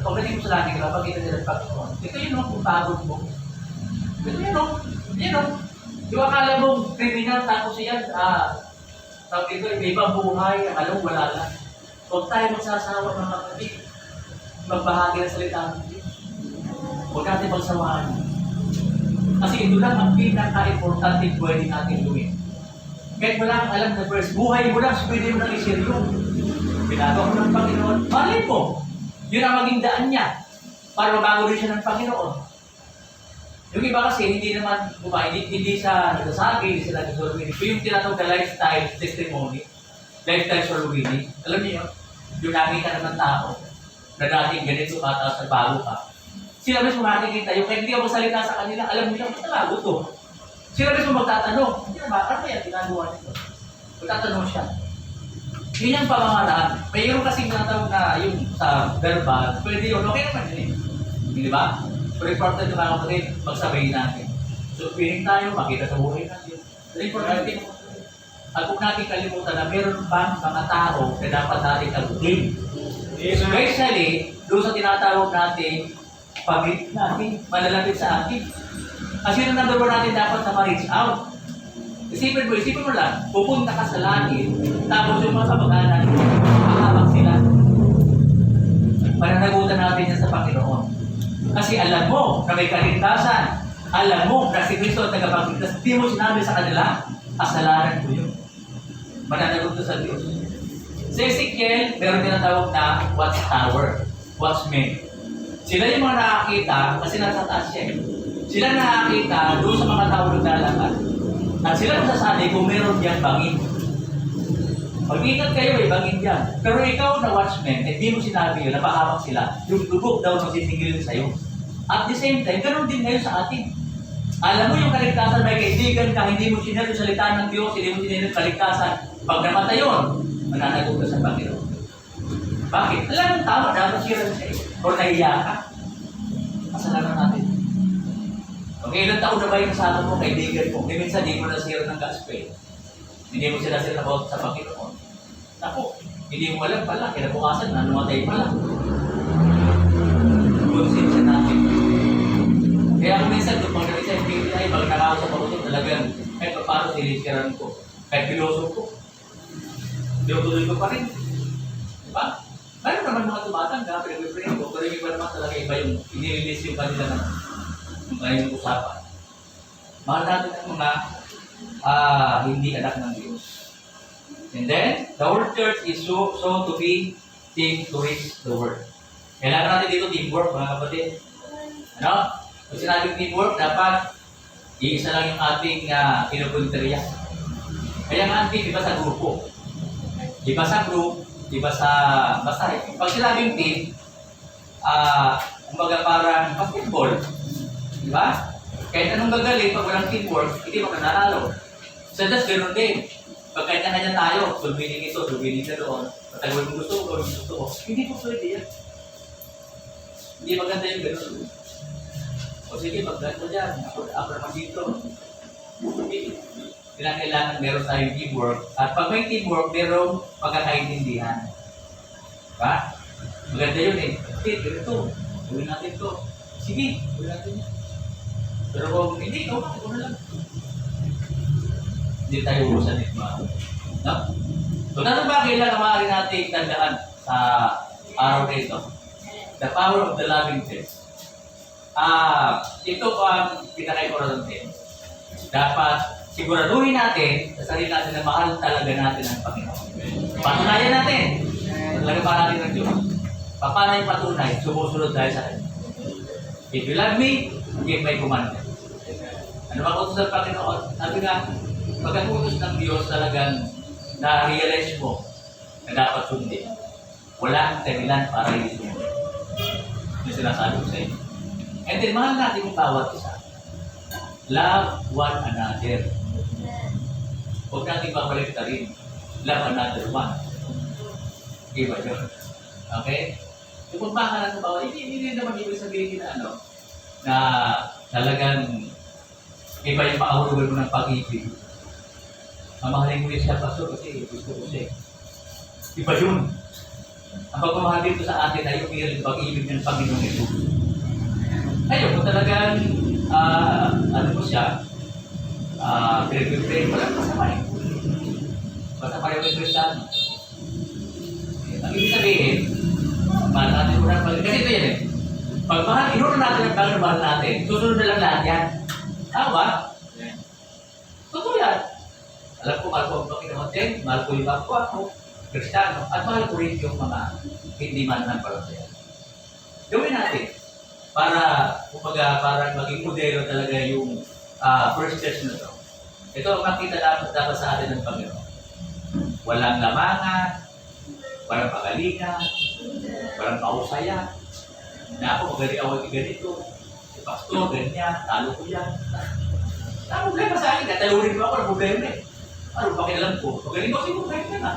Pagdating mo sa langit, kapag kita nila ng Panginoon, ito yun kung pagod mo. Ito yun Di ba akala mong criminal, tapos yan, tawag dito, may ibang buhay, alam mo, wala lang. Huwag tayo magsasawa ng mga kapatid. Magbahagi ng salita ng Diyos. Huwag natin magsawahan. Kasi ito lang ang pinaka-importante pwede natin gawin. Kahit wala kang alam na verse, buhay mo lang, pwede mo lang i-share yun. Pinagawa ko ng Panginoon. Malay po, yun ang maging daan niya para mabago rin siya ng Panginoon. Yung iba kasi, hindi naman hindi siya nagsasabi, hindi sila nagsasabi. Yung tinatawag na lifestyle testimony, lifestyle solubility, alam niyo yun? Yung nakita naman tao, na dating ganito kataas na bago ka. Sila mismo makikita, yung kahit hindi ako salita sa kanila, alam nila, ba't bago to? Sila mismo magtatanong, hindi na ba, ano yan, ginagawa nito? Magtatanong siya. Yun yung pamangaraan. Mayroon kasing natawag na yung sa verbal, pwede yun, okay naman yun Di ba? Pero important yung mga kapatid, magsabayin natin. So, piling tayo, makita sa buhay natin. So, importante mo. At kung natin kalimutan na meron bang mga tao na dapat natin kagutin. Especially, doon sa tinatawag natin, pag natin, malalapit sa atin. Kasi yung number one natin dapat na ma-reach out. Isipin mo lang, pupunta ka sa langit, tapos yung mga kabaganan, mahabag sila. Pananagutan natin yan sa Panginoon. Kasi alam mo na may kaligtasan. Alam mo na si Kristo at tagapagligtas. Hindi mo sinabi sa kanila, kasalanan ko yun. Mananagot sa Diyos. Sa Ezekiel, meron tinatawag na watchtower, watchmen. Sila yung mga nakakita kasi nasa taas siya. Sila nakakita doon sa mga tao naglalakad. At sila magsasabi kung meron diyang bangin. Mag-ingat kayo bangin dyan. Pero ikaw na watchman, hindi mo sinabi yun, napahawak sila, yung dugog daw magsisigilin sa'yo. At the same time, ganoon din ngayon sa atin. Alam mo yung kaligtasan, may kaibigan ka, hindi mo sinari yung salita ng Diyos, hindi mo sinari yung kaligtasan. Pag namatay yun, mananagot ka sa Panginoon. Bakit? Alam mo tama, dapat siya rin sa'yo. O nahiya ka. Kasalanan natin. Okay, ilang taon na ba yung kasama mo, kaibigan mo? Minsan, di mo nasira ng gospel. Hindi mo sila about sa Panginoon. Naku, hindi mo alam pala, kinabukasan na, namatay pala. Konsensya natin. Kaya kung minsan, kung pag sa PBI, pag nakausap ako ito, talagang, kahit paano sinisiran ko, kahit piloso ko, tinutuloy ko pa rin. Diba? Meron naman mga tumatangga, pinag-pray ko, pero yung iba naman talaga iba yung inililis yung kanila na yung kanyang usapan. Mahal natin ang mga hindi anak ng Diyos. And then, the whole church is so to be team to reach the word. Kailangan natin dito teamwork, mga kapatid. Ano? Kung sinabing teamwork, dapat iisa lang yung ating pinupunteriya. Kaya nga team, iba sa grupo. Iba sa group, iba sa basta. Pag sinabing team, kumbaga parang basketball. Diba? Kahit anong gagaling, pag walang teamwork, hindi mo nanalo. Sa das, ganoon din. Pag kanya-kanya tayo, sulbining ito, sulbining na doon, patagawin mo gusto ko, gusto ko. Hindi po pwede yan. Hindi maganda yung ganoon. O sige, mag-ganoon mo dyan. Ako naman dito. Kailangan meron tayong teamwork. At pag may teamwork, merong pagkakaintindihan. Diba? Maganda yun eh. Okay, ganito. Gawin natin ito. Sige, gawin natin yan. Pero kung hindi, ikaw na lang. Hindi tayo urusan ito. No? So, ano ba kailangan maaari natin tandaan sa araw na ito? The power of the loving test. Ito ang pinaka-importante. Dapat siguraduhin natin sa sarili natin na mahal talaga natin ang Panginoon. Patunayan natin. Talaga pa natin ng Diyos. Paano yung patunay? Sumusunod tayo sa akin. If you love me, give my commandment. Ano ba utos ng Panginoon? Sabi nga, pag ang utos ng Diyos talagang na-realize mo na dapat sundin. Wala ang dahilan para hindi sundin. Yung sinasabi ko sa inyo. And then, mahal natin yung bawat isa. Love one another. Huwag natin babalik na rin. Love another one. Iba yun. Okay? So, kung baka na bawat, hindi naman ibig sabihin na na talagang iba yung paahulugan mo ng pag-ibig. Mamahalin mo rin siya, Pastor, kasi gusto ko siya. Iba yun. Ang pagmamahal dito sa atin ay yung pag-ibig ng Panginoon ito. Ayun, kung talagang mo siya, pinag-pray, walang masama eh. Basta pareho yung Kristiyano. Ang ibig sabihin, mahal natin mo na kasi ito yan eh. Pag mahal, inuna natin ang pag-mahal natin, susunod na lang lahat yan. Tama? Totoo yan. Alam ko, mahal ko ang Panginoon din, mahal ko yung ako, Kristiyano, at mahal ko rin yung mga hindi man ng palataya. Gawin natin para, kumbaga, para maging modelo talaga yung first church na ito. Ito ang makita dapat sa atin ng Panginoon. Walang lamangan, walang pagalingan, walang kausaya. Na ako, magaling ako ganito. Si Pastor, ganyan, talo ko yan. Ang problema sa akin, katalurin mo ako ng problema eh. Ano ba kailan ko? Magaling ko, siguro kahit ka na.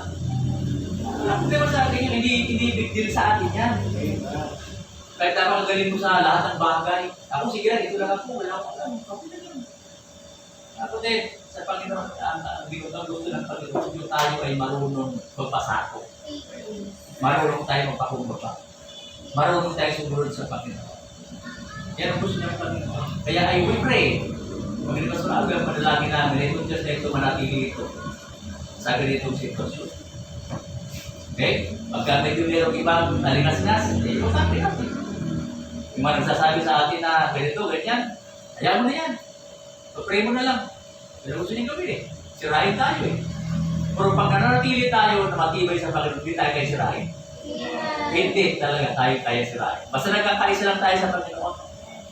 Ang problema sa akin yun, hindi big deal sa akin yan. Kahit napakagaling mo sa lahat ng bagay. Ako, sige lang, ito lang ako, wala akong alam. Okay na yun. Ako din, sa Panginoon, ang gusto ng Panginoon, yung tayo ay marunong magpasako. Marunong tayo magpakumbaba. Marunong tayo sumunod sa Panginoon. Yan ang gusto ng Panginoon. Kaya ay we pray. Panginoon sa aga, panalangin namin, itong Diyos na ito manatili ito sa ganitong sitwasyon. Okay? Pagka medyo merong ibang nalingas-nas, importante natin. Yung mga nagsasabi sa atin na ganito, ganyan, ayaw mo na yan. So-pray mo na lang. Pero gusto niyo gawin sirain tayo Pero pag nananatili tayo na matibay sa Panginoon, hindi tayo kayo sirain. Hindi talaga tayo kaya sirain. Basta nagkakaisa lang tayo sa Panginoon.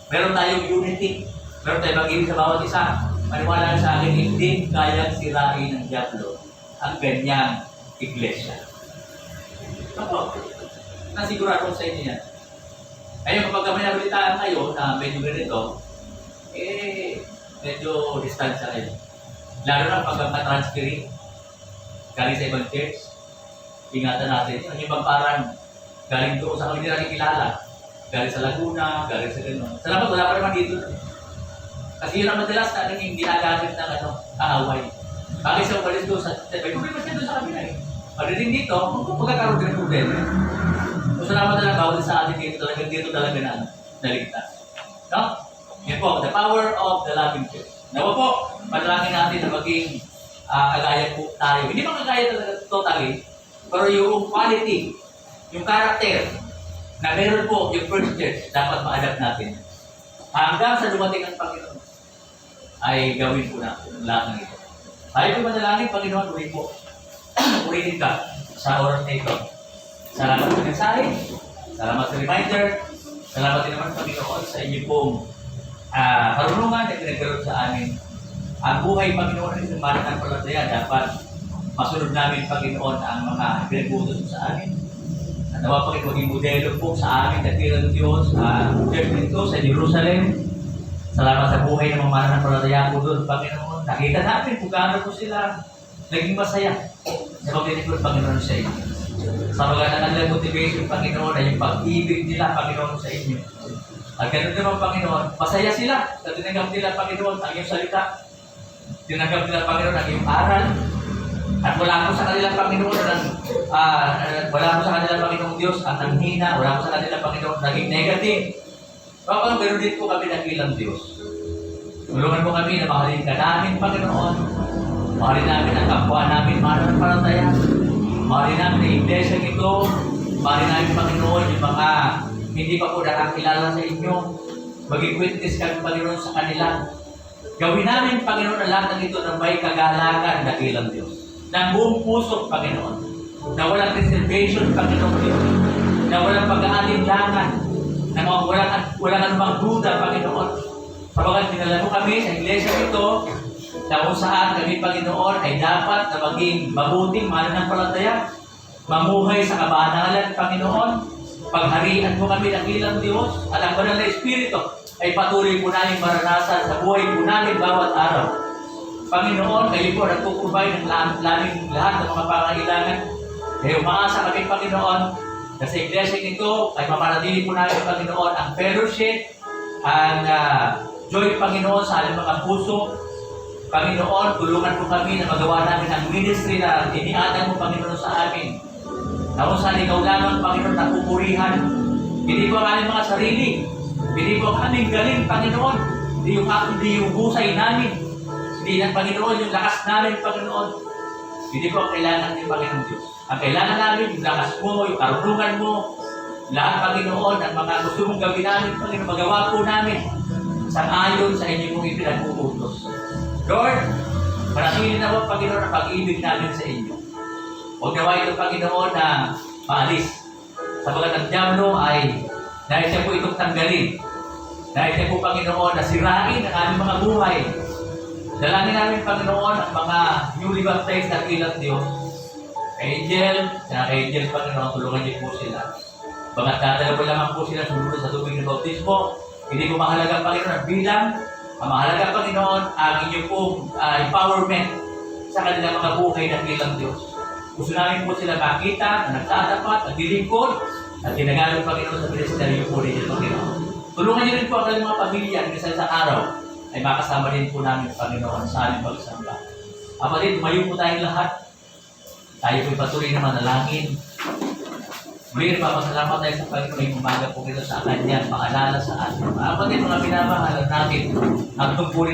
Meron tayong unity. Meron tayong mag-ibig sa bawat isa. Maniwala sa akin, hindi kayang sirain ng diablo ang ganyang iglesia. Ako, nasigurado sa inyo yan. Ngayon, kapag may nabalitaan kayo na medyo ganito, medyo distansya kayo. Lalo na pag transferring galing sa ibang church, ingatan natin. Ang ibang parang galing doon sa kami natin kilala. Galing sa Laguna, galing sa gano'n. Salamat, wala pa naman dito. Kasi yun ang madalas na naging ginagamit ng kaaway. Bakit sa umalis doon sa problema siya doon sa kabila Pagdating dito, magkakaroon din ng problema. So salamat na lang bawal sa atin dito talaga na naligtas. No? Yan po, the power of the loving church. Nawa po, panalangin natin na maging kagaya po tayo. Hindi man kagaya talaga totally, pero yung quality, yung character na meron po yung first church, dapat ma-adapt natin. Hanggang sa dumating ang Panginoon, ay gawin po natin lahat ng ito. Tayo po manalangin, Panginoon, uli po. Ulitin ka sa oras na ito. Salamat sa mensahe, salamat sa reminder, salamat din naman, Panginoon, sa inyo pong karunungan na pinagkaroon sa amin. Ang buhay, Panginoon, ay mananampalataya dapat masunod namin, Panginoon, ang mga pinagbutos mo sa amin. At nawa, Panginoon, maging modelo po sa amin, dakilang Diyos, church nito sa Jerusalem. Salamat sa buhay ng mga mananampalataya po doon, Panginoon. Nakita natin kung gaano po sila naging masaya sa pagdinikod, Panginoon, sa inyo. Sa mga nanalang motivation, Panginoon, ay yung pag-ibig nila, Panginoon, sa inyo. At ganun naman, Panginoon, masaya sila sa tinanggap nila, Panginoon, ang iyong salita. Tinanggap nila, Panginoon, ang iyong aral. At wala po sa kanilang Panginoon wala po sa kanilang Panginoon Diyos ang nanghina, wala po sa kanilang Panginoon naging negative. Kapag ganoon din po kami nakilang Diyos. Tulungan mo kami na mahalin ka namin, Panginoon. Mahalin namin ang kapwa namin, mananampalataya. Mahalin namin ang iglesia ito. Mahalin namin, Panginoon, yung mga hindi pa po nakakilala sa inyo. Maging witness kami, Panginoon, sa kanila. Gawin namin, Panginoon, ang lahat ng ito na may kagalakan dakilang Diyos. Na buong puso, Panginoon. Na walang reservation, Panginoon Diyos. Na walang pag-aalinlangan. Na walang anumang duda, Panginoon. Sabagat dinala mo kami sa iglesia ito, na kung saan kami, Panginoon, ay dapat na maging mabuting mananampalataya, mamuhay sa kabanalan, Panginoon. Pagharian mo kami ng ilang Diyos at ang banal na Espiritu ay patuloy po namin maranasan sa buhay po namin bawat araw. Panginoon, kayo po nagpuprovide ng laming lahat ng mga pangangailangan. Kaya umaasa kami, Panginoon, na sa iglesia nito ay mapanatili po namin, Panginoon, ang fellowship, ang joy, Panginoon, sa ating mga puso. Panginoon, tulungan po kami na magawa namin ang ministry na iniatang mo, Panginoon, sa amin. Na kung saan ikaw lamang, Panginoon, napupurihan. Hindi po ang aming mga sarili. Hindi po ang aming galing, Panginoon. Hindi yung husay namin. Hindi ng Panginoon yung lakas namin, Panginoon. Hindi po ang kailangan ng Panginoon Diyos. Ang kailangan namin, yung lakas mo, yung karunungan mo, lahat, Panginoon, ang mga gusto mong gawin namin, Panginoon, magawa po namin sang-ayon sa inyo mong ipinag-uutos. Lord, manatili na po, Panginoon, ang pag-ibig namin sa inyo. Huwag nawa ito, Panginoon, na maalis. Sabagat ang diablo ay dahil siya po itong tanggalin. Dahil siya po, Panginoon, na sirain ang aming mga buhay. Dalangin namin, Panginoon, ang mga newly baptized na ilang Diyos. Angel, Panginoon, tulungan niyo po sila. Bagat dadalawa lamang po sila sumunod sa tubig ng bautismo. Hindi po mahalaga, Panginoon, ang bilang. Ang mahalaga, Panginoon, ang inyong pong empowerment sa kanilang mga buhay ng ilang Diyos. Gusto namin po sila makita na nagtatapat, naglilingkod, at ginagamit, Panginoon, sa ministeryo po rin, Panginoon. Tulungan niyo rin po ang kanilang mga pamilya ng isa sa araw ay makasama din po namin ang Panginoon sa ating pagsamba. Kapatid, tumayo po tayong lahat. Tayo po'y patuloy na manalangin. Muli, papasalamat tayo sa Panginoon ngayong umaga po ito sa kanyang paalala sa atin. Kapatid, mga pinamahalan natin, ang tungkulin